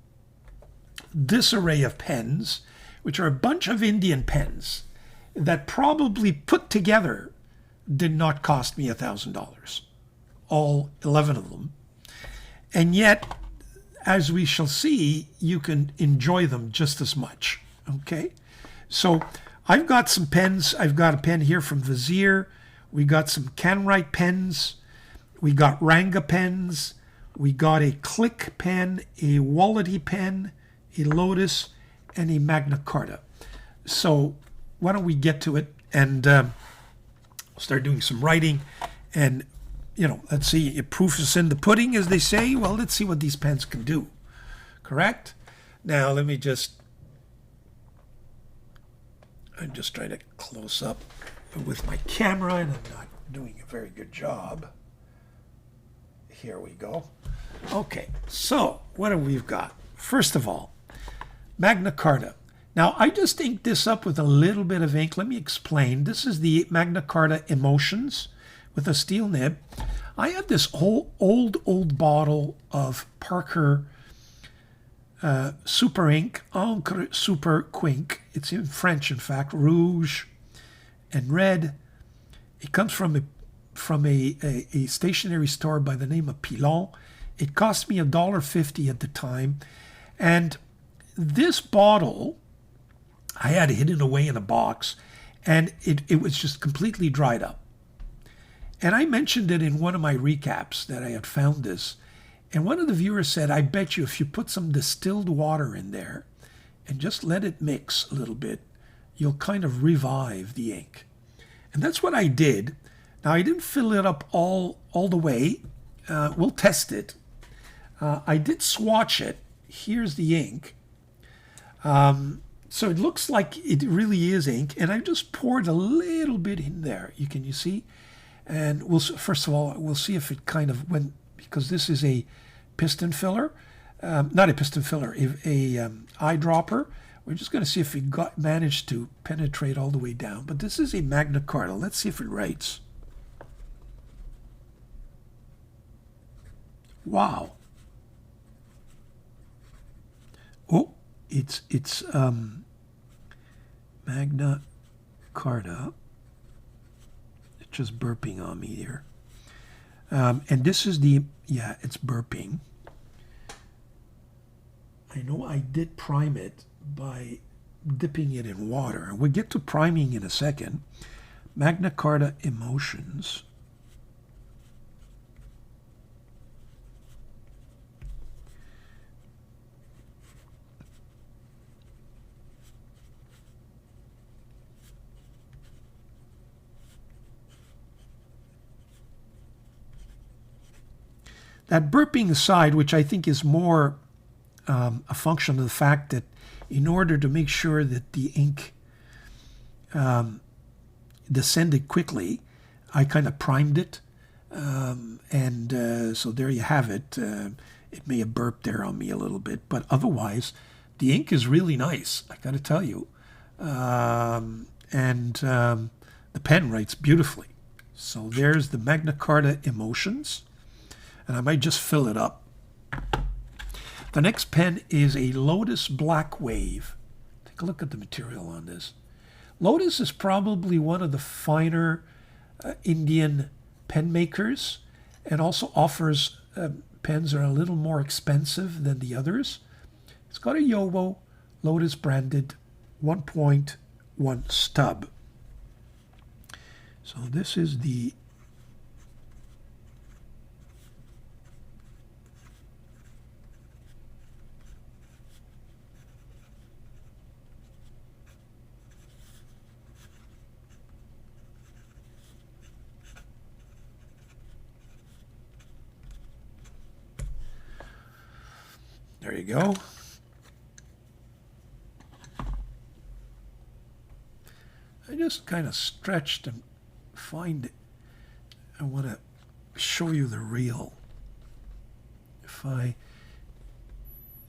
[SPEAKER 1] this array of pens, which are a bunch of Indian pens that probably put together did not cost me $1,000, all 11 of them. And yet, as we shall see, you can enjoy them just as much. Okay, so I've got some pens. I've got a pen here from Vizier. We got some Canwright pens. We got Ranga pens. We got a Click pen, a Wallety pen, a Lotus, and a Magna Carta. So why don't we get to it and start doing some writing, and let's see, proof is in the pudding, as they say. Well, let's see what these pens can do. Correct? Now let me I'm just trying to close up with my camera, and I'm not doing a very good job. Here we go. Okay, so what have we got? First of all, Magna Carta. Now, I just inked this up with a little bit of ink. Let me explain. This is the Magna Carta Emotions with a steel nib. I have this old bottle of Parker Super Ink, Encre Super Quink. It's in French, in fact, rouge and red. It comes from a stationery store by the name of Pilon. It cost me $1.50 at the time. And this bottle, I had hidden away in a box, and it was just completely dried up. And I mentioned it in one of my recaps that I had found this, And one of the viewers said, I bet you if you put some distilled water in there and just let it mix a little bit, you'll kind of revive the ink. And that's what I did. Now, I didn't fill it up all the way. We'll test it. I did swatch it. Here's the ink. So it looks like it really is ink. And I just poured a little bit in there. You see? And first of all, we'll see if it kind of went, because this is a piston filler. Not a piston filler, a eyedropper. We're just going to see if it managed to penetrate all the way down. But this is a Magna Carta. Let's see if it writes. Wow. Oh, it's Magna Carta. It's just burping on me here. And this is it's burping. I know I did prime it by dipping it in water. We'll get to priming in a second. Magna Carta Emotions. That burping aside, which I think is more a function of the fact that in order to make sure that the ink descended quickly, I kind of primed it. So there you have it. It may have burped there on me a little bit, but otherwise, the ink is really nice, I got to tell you. The pen writes beautifully. So there's the Magna Carta Emotions. And I might just fill it up. The next pen is a Lotus Black Wave. Take a look at the material on this. Lotus is probably one of the finer Indian pen makers, and also offers pens that are a little more expensive than the others. It's got a Yobo Lotus branded 1.1 stub. So this is the there you go. I just kind of stretched and find it. I want to show you the real.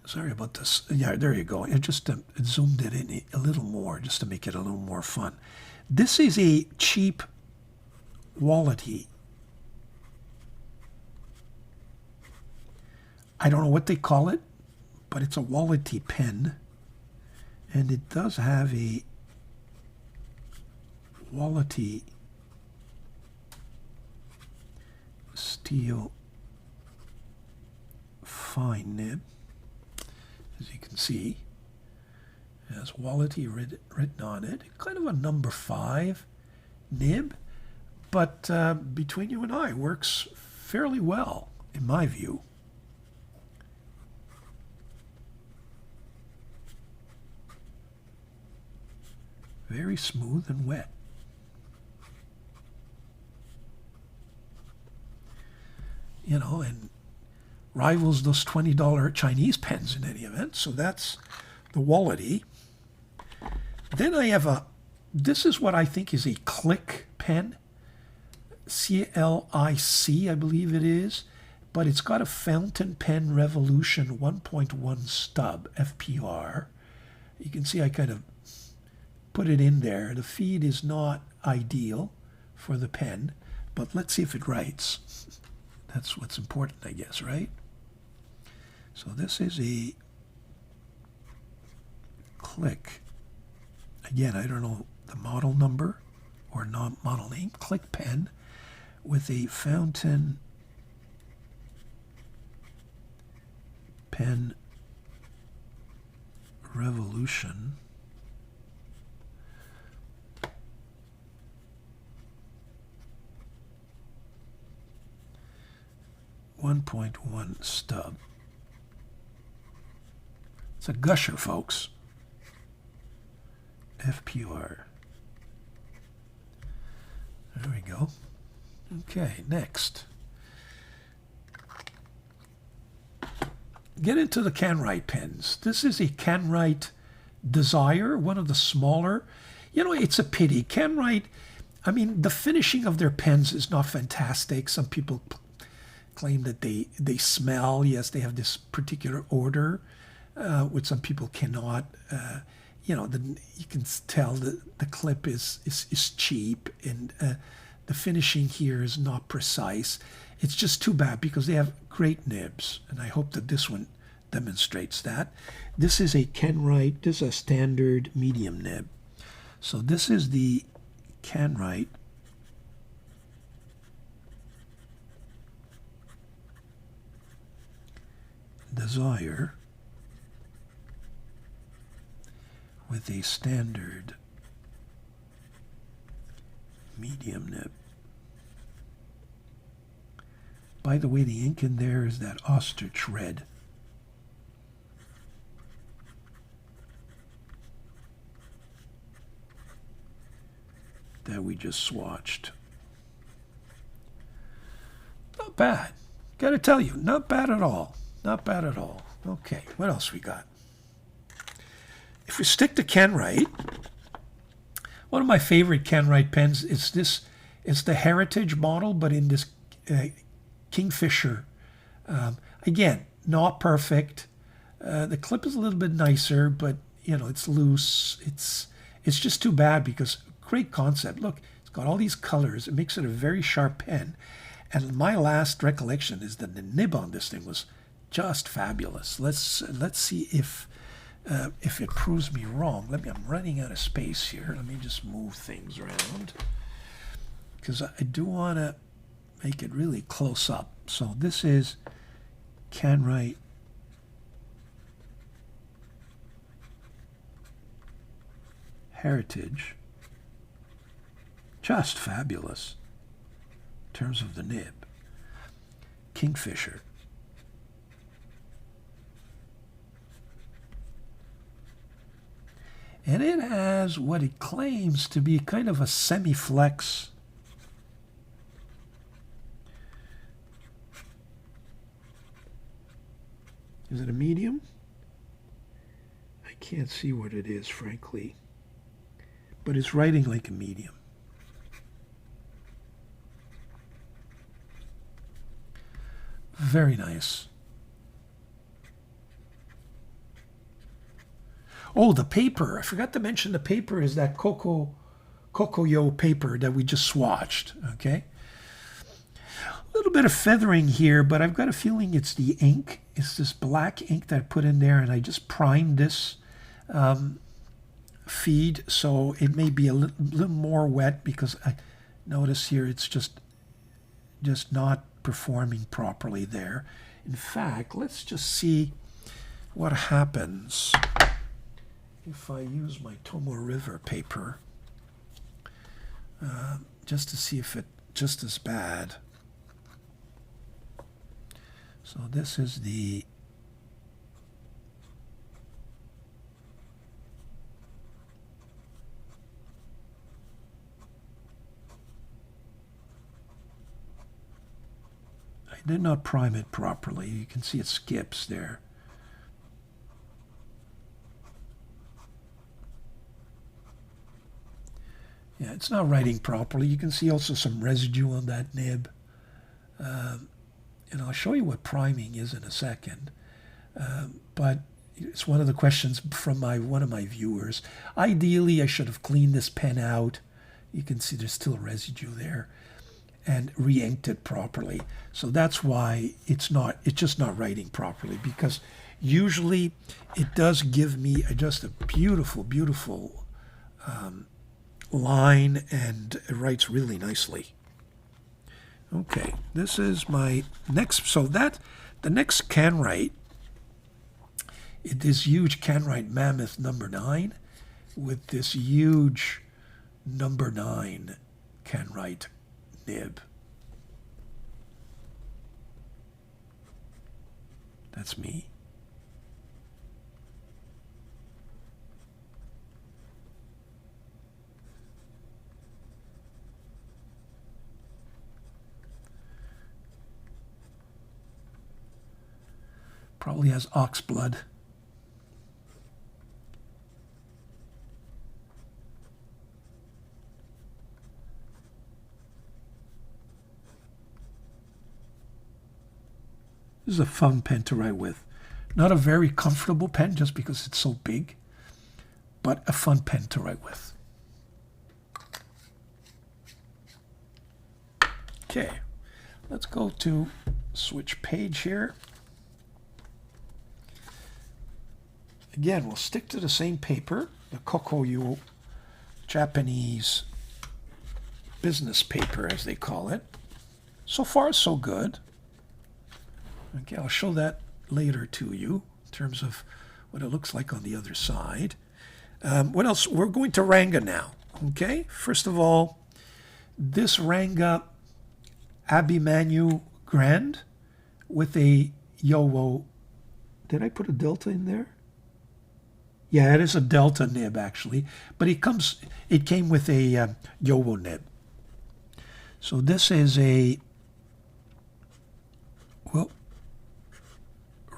[SPEAKER 1] Sorry about this. Yeah, there you go. I just zoomed it in a little more just to make it a little more fun. This is a cheap Wallety. I don't know what they call it, but it's a Wallety pen, and it does have a Wallety steel fine nib, as you can see. It has Wallety written on it. Kind of a number 5 nib, but between you and I, works fairly well, in my view. Very smooth and wet. You know, and rivals those $20 Chinese pens in any event. So that's the Wallety. Then I have this is what I think is a Click pen. C-L-I-C, I believe it is. But it's got a Fountain Pen Revolution 1.1 stub, FPR. You can see I kind of put it in there. The feed is not ideal for the pen, but let's see if it writes. That's what's important, I guess, right? So this is a Click. Again, I don't know the model number or not model name. Click pen with a Fountain Pen Revolution. 1.1 stub. It's a gusher, folks. FPR. There we go. Okay, next. Get into the Canwrite pens. This is a Canwrite Desire, one of the smaller. You know, it's a pity. Canwrite, I mean, the finishing of their pens is not fantastic. Some people claim that they smell. Yes, they have this particular odor, which some people cannot. You know, you can tell that the clip is cheap, and the finishing here is not precise. It's just too bad because they have great nibs, and I hope that this one demonstrates that. This is a Canwrite, this is a standard medium nib. So this is the Canwrite Desire with a standard medium nib. By the way, the ink in there is that ostrich red. That we just swatched. Not bad. Gotta tell you, not bad at all. Not bad at all. Okay, what else we got? If we stick to Canwrite, one of my favorite Canwrite pens is this. It's the Heritage model, but in this Kingfisher. Again, not perfect. The clip is a little bit nicer, but you know, it's loose. It's just too bad because great concept. Look, it's got all these colors. It makes it a very sharp pen. And my last recollection is that the nib on this thing was just fabulous. Let's see if it proves me wrong. I'm running out of space here. Let me just move things around because I do want to make it really close up. So this is Canwrite Heritage. Just fabulous in terms of the nib. Kingfisher. And it has what it claims to be kind of a semi-flex. Is it a medium? I can't see what it is, frankly. But it's writing like a medium. Very nice. Oh, the paper. I forgot to mention the paper is that KOKOYU paper that we just swatched. Okay. A little bit of feathering here, but I've got a feeling it's the ink. It's this black ink that I put in there, and I just primed this feed, so it may be a little more wet because I notice here it's just not performing properly there. In fact, let's just see what happens if I use my Tomo River paper just to see if it's just as bad. So this is the I did not prime it properly. You can see it skips there. Yeah, it's not writing properly. You can see also some residue on that nib. And I'll show you what priming is in a second. But it's one of the questions from one of my viewers. Ideally, I should have cleaned this pen out. You can see there's still residue there. And re-inked it properly. So that's why it's just not writing properly, because usually it does give me just a beautiful, beautiful line, and it writes really nicely. Okay, this is my next, so that, the next Canwrite, it is huge Canwrite Mammoth number 9 with this huge number 9 Canwrite nib. That's me. Probably has ox blood. This is a fun pen to write with. Not a very comfortable pen just because it's so big, but a fun pen to write with. Okay, let's go to switch page here. Again, we'll stick to the same paper, the KOKOYU Japanese business paper, as they call it. So far, so good. Okay, I'll show that later to you in terms of what it looks like on the other side. What else? We're going to Ranga now. Okay, first of all, this Ranga Abhimanyu Grand with a Yowo. Did I put a delta in there? Yeah, it is a delta nib actually, but it came with a Yowo nib. So this is a, well,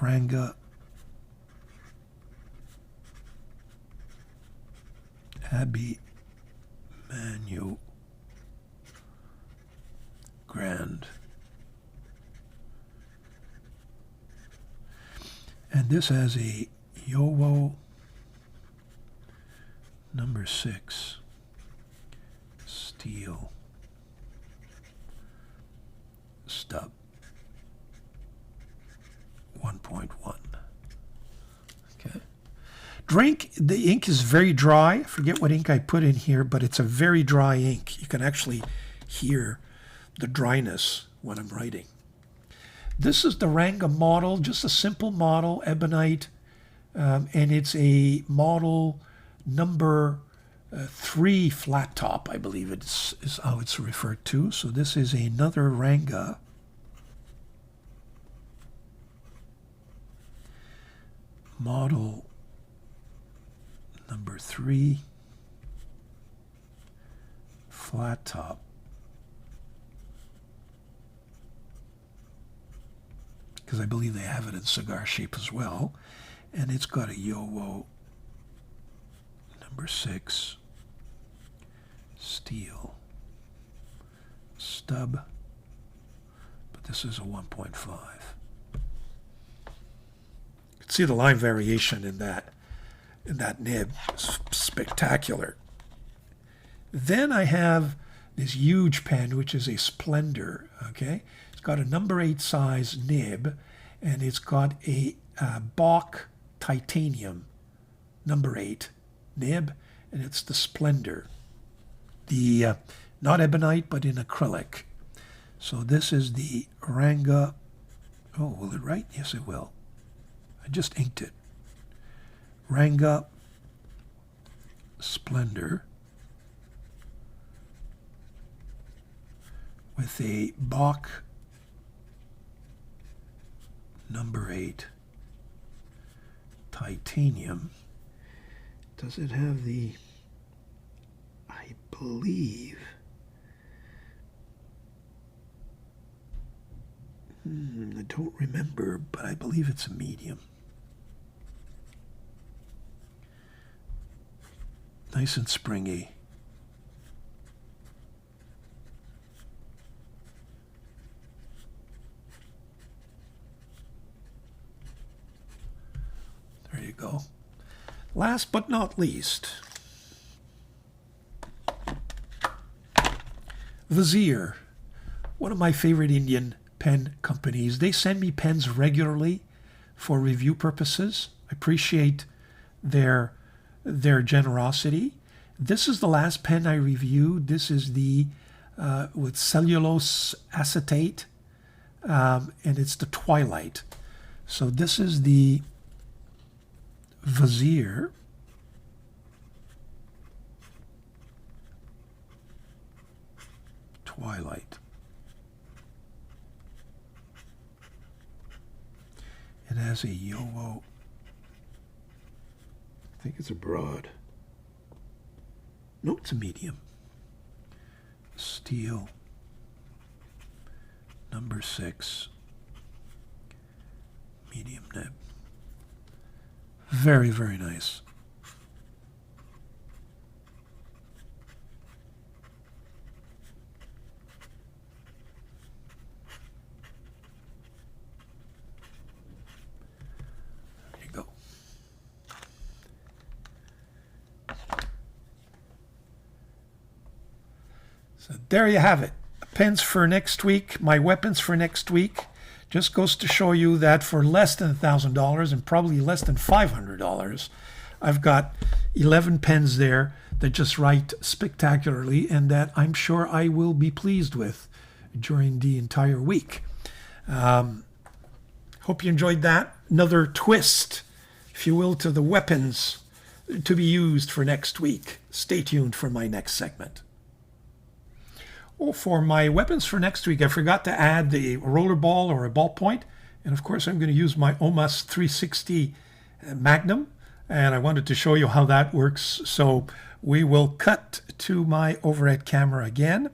[SPEAKER 1] Ranga Abhimanyu Grand. And this has a Yowo number 6 steel stub 1.1. Okay. Drink, the ink is very dry. I forget what ink I put in here, but it's a very dry ink. You can actually hear the dryness when I'm writing. This is the Ranga model, just a simple model, ebonite, and it's a model number 3 flat top, I believe is how it's referred to. So this is another Ranga model number 3 flat top. Because I believe they have it in cigar shape as well. And it's got a Yowo number 6 steel stub, but this is a 1.5. You can see the line variation in that nib. It's spectacular. Then I have this huge pen, which is a Splendor. Okay, it's got a number 8 size nib, and it's got a Bach titanium number 8 nib, and it's the Splendor. The not ebonite, but in acrylic. So this is the Ranga. Oh, will it write? Yes, it will. I just inked it. Ranga Splendor with a Bach number 8 titanium. Does it have the, I believe, I don't remember, but I believe it's a medium. Nice and springy. There you go. Last but not least, Vizier, one of my favorite Indian pen companies. They send me pens regularly for review purposes. I appreciate their generosity. This is the last pen I reviewed. This is the with cellulose acetate, and it's the Twilight. So this is the Vizier. Twilight. It has a Yowo. I think it's a broad. No, it's a medium. Steel. Number 6. Medium nib. Very, very nice. There you go. So there you have it. Pens for next week, my weapons for next week. Just goes to show you that for less than $1,000 and probably less than $500, I've got 11 pens there that just write spectacularly and that I'm sure I will be pleased with during the entire week. Hope you enjoyed that. Another twist, if you will, to the weapons to be used for next week. Stay tuned for my next segment. Oh, for my weapons for next week, I forgot to add the roller ball or a ballpoint. And of course, I'm going to use my OMAS 360 Magnum. And I wanted to show you how that works. So we will cut to my overhead camera again.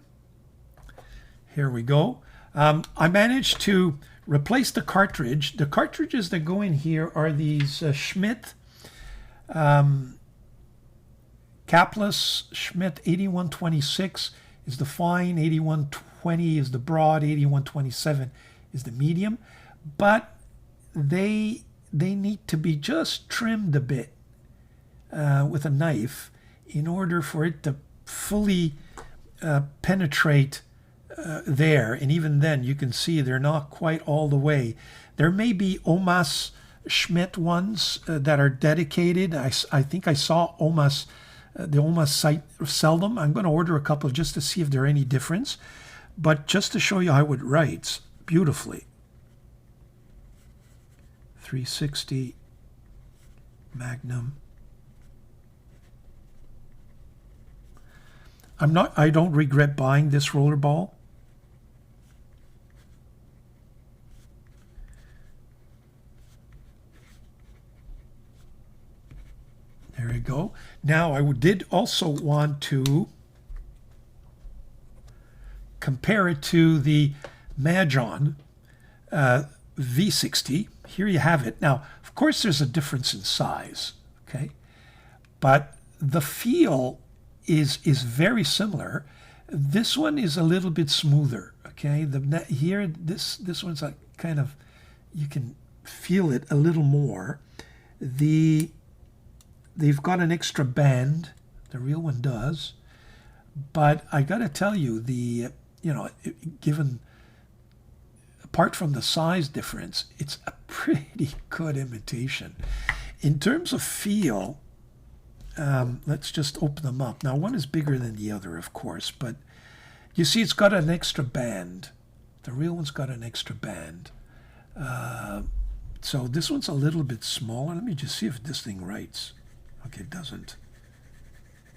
[SPEAKER 1] Here we go. I managed to replace the cartridge. The cartridges that go in here are these Schmidt capless Schmidt 8126 is the fine, 8120 is the broad, 8127 is the medium, but they need to be just trimmed a bit with a knife in order for it to fully penetrate there. And even then, you can see they're not quite all the way. There may be OMAS Schmidt ones that are dedicated. I think I saw OMAS. The OMAS site sell them. I'm going to order a couple just to see if there are any difference. But just to show you how it writes beautifully. 360 Magnum. I don't regret buying this roller ball. There you go. Now, I did also want to compare it to the Majon V60. Here you have it. Now, of course, there's a difference in size, okay? But the feel is very similar. This one is a little bit smoother, okay? This one's like kind of, you can feel it a little more. They've got an extra band. The real one does. But I got to tell you, given, apart from the size difference, it's a pretty good imitation. In terms of feel, let's just open them up. Now, one is bigger than the other, of course, but you see it's got an extra band. The real one's got an extra band. So this one's a little bit smaller. Let me just see if this thing writes. Okay, it doesn't.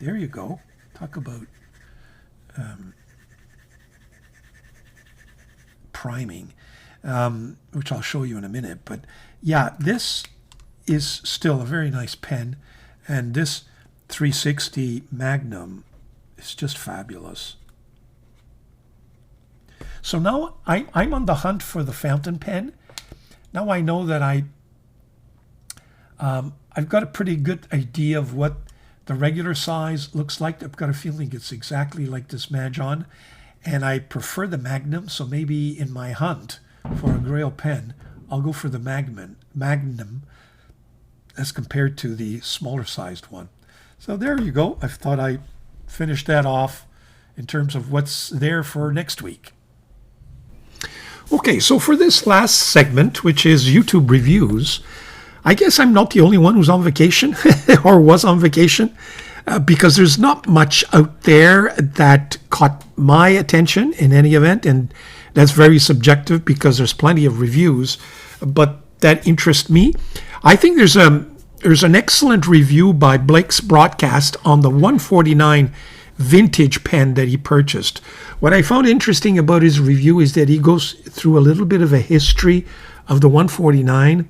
[SPEAKER 1] There you go. Talk about priming, which I'll show you in a minute. But yeah, this is still a very nice pen. And this 360 Magnum is just fabulous. So now I'm on the hunt for the fountain pen. Now I know that I've got a pretty good idea of what the regular size looks like. I've got a feeling it's exactly like this Majon. And I prefer the Magnum, so maybe in my hunt for a Grail pen, I'll go for the Magnum as compared to the smaller sized one. So there you go. I thought I'd finish that off in terms of what's there for next week. Okay, so for this last segment, which is YouTube reviews, I guess I'm not the only one who's on vacation or was on vacation because there's not much out there that caught my attention in any event. And that's very subjective because there's plenty of reviews, but that interest me. I think there's an excellent review by Blake's Broadcast on the 149 vintage pen that he purchased. What I found interesting about his review is that he goes through a little bit of a history of the 149.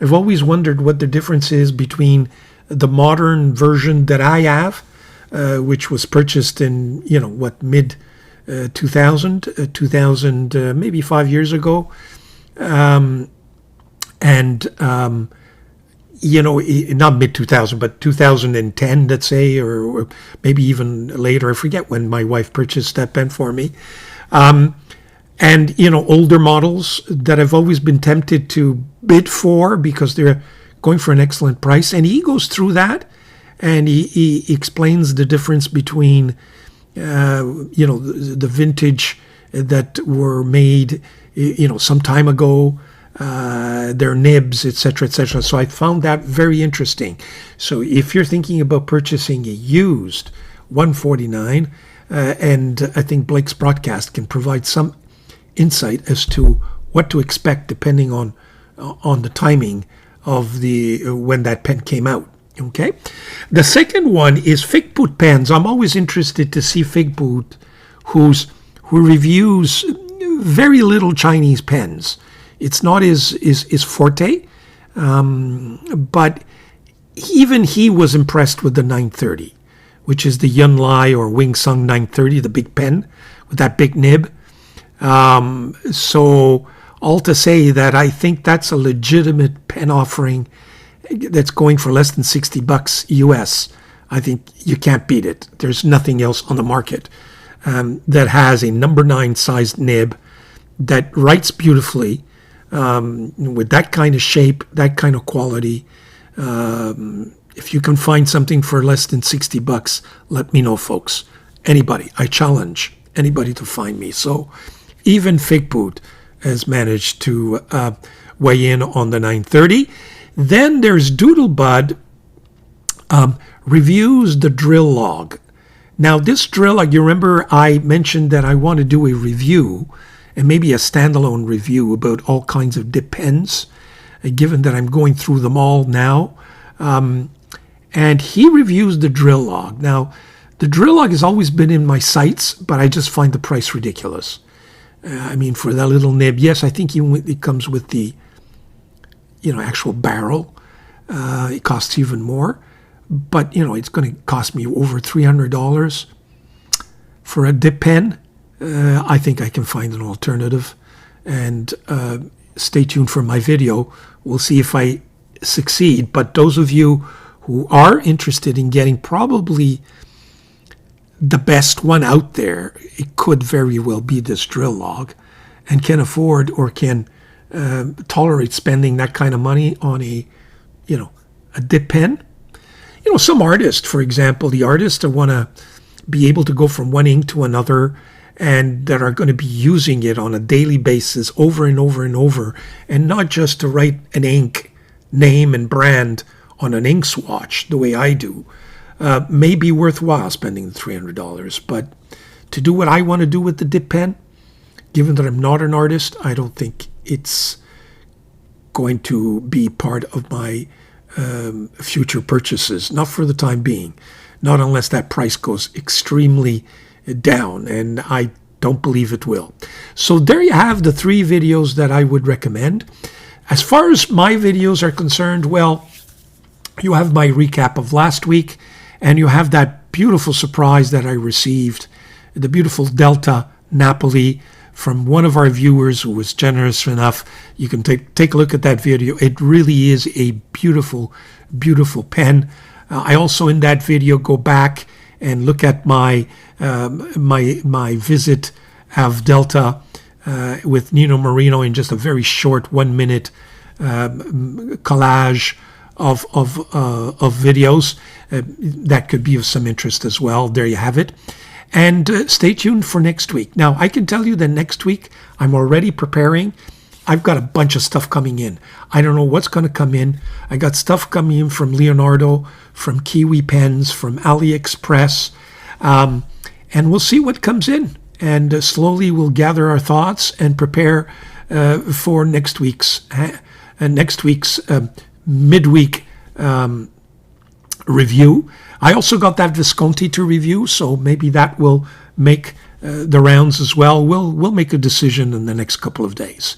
[SPEAKER 1] I've always wondered what the difference is between the modern version that I have, which was purchased in, mid 2000, maybe 5 years ago. Not mid 2000, but 2010, let's say, or maybe even later. I forget when my wife purchased that pen for me. Older models that I've always been tempted to bid for because they're going for an excellent price. And he goes through that, and he explains the difference between, the vintage that were made, some time ago, their nibs, etc., etc. So I found that very interesting. So if you're thinking about purchasing a used 149, and I think Blake's broadcast can provide some insight as to what to expect depending on the timing of when that pen came out. Okay. The second one is Figboot pens. I'm always interested to see Figboot, who reviews very little Chinese pens. It's not his forte, but even he was impressed with the 930, which is the Yunlai or Wing Sung 930, the big pen with that big nib. So all to say that I think that's a legitimate pen offering that's going for less than $60 US. I think you can't beat it. There's nothing else on the market that has a number 9 sized nib that writes beautifully, with that kind of shape, that kind of quality. If you can find something for less than $60, let me know, folks. Anybody, I challenge anybody to find me. So even Figboot has managed to weigh in on the 930. Then there's Doodlebud, reviews the drill log. Now this drill, you remember I mentioned that I want to do a review, and maybe a standalone review about all kinds of dip pens, given that I'm going through them all now. And he reviews the drill log. Now, the drill log has always been in my sights, but I just find the price ridiculous. For that little nib, yes, I think it comes with the, actual barrel. It costs even more. But, it's going to cost me over $300 for a dip pen. I think I can find an alternative, and stay tuned for my video. We'll see if I succeed. But those of you who are interested in getting probably the best one out there, it could very well be this drill log, and can afford or can tolerate spending that kind of money on a dip pen. Some artists, for example, the artists that want to be able to go from one ink to another, and that are going to be using it on a daily basis over and over and over, and not just to write an ink name and brand on an ink swatch the way I do, may be worthwhile spending the $300. But to do what I want to do with the dip pen, given that I'm not an artist, I don't think it's going to be part of my future purchases, not for the time being, not unless that price goes extremely down, and I don't believe it will. So there you have the 3 videos that I would recommend. As far as my videos are concerned, well, you have my recap of last week, and you have that beautiful surprise that I received, the beautiful Delta Napoli from one of our viewers who was generous enough. You can take a look at that video. It really is a beautiful, beautiful pen. I also in that video go back and look at my my visit of Delta with Nino Marino in just a very short 1-minute collage of videos that could be of some interest as well. There you have it. And stay tuned for next week. Now, I can tell you that next week I'm already preparing. I've got a bunch of stuff coming in. I don't know what's going to come in. I got stuff coming in from Leonardo, from Kiwi Pens, from AliExpress. And we'll see what comes in. And slowly we'll gather our thoughts and prepare for next week's midweek review. I also got that Visconti to review, so maybe that will make the rounds as well. We'll make a decision in the next couple of days.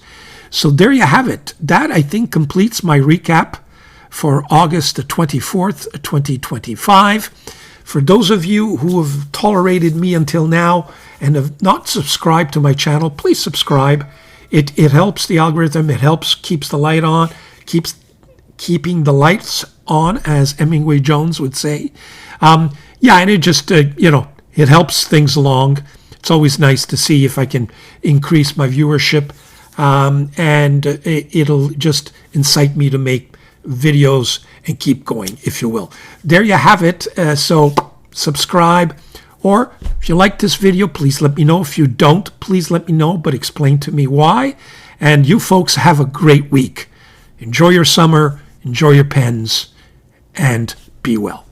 [SPEAKER 1] So there you have it. That, I think, completes my recap for August the 24th, 2025. For those of you who have tolerated me until now and have not subscribed to my channel, please subscribe. It helps the algorithm. It helps, keeps the light on, keeping the lights on, as Hemingway Jones would say. Yeah, and it just, it helps things along. It's always nice to see if I can increase my viewership, and it'll just incite me to make videos and keep going, if you will. There you have it. So subscribe, or if you like this video, please let me know. If you don't, please let me know, but explain to me why. And you folks have a great week. Enjoy your summer, enjoy your pens, and be well.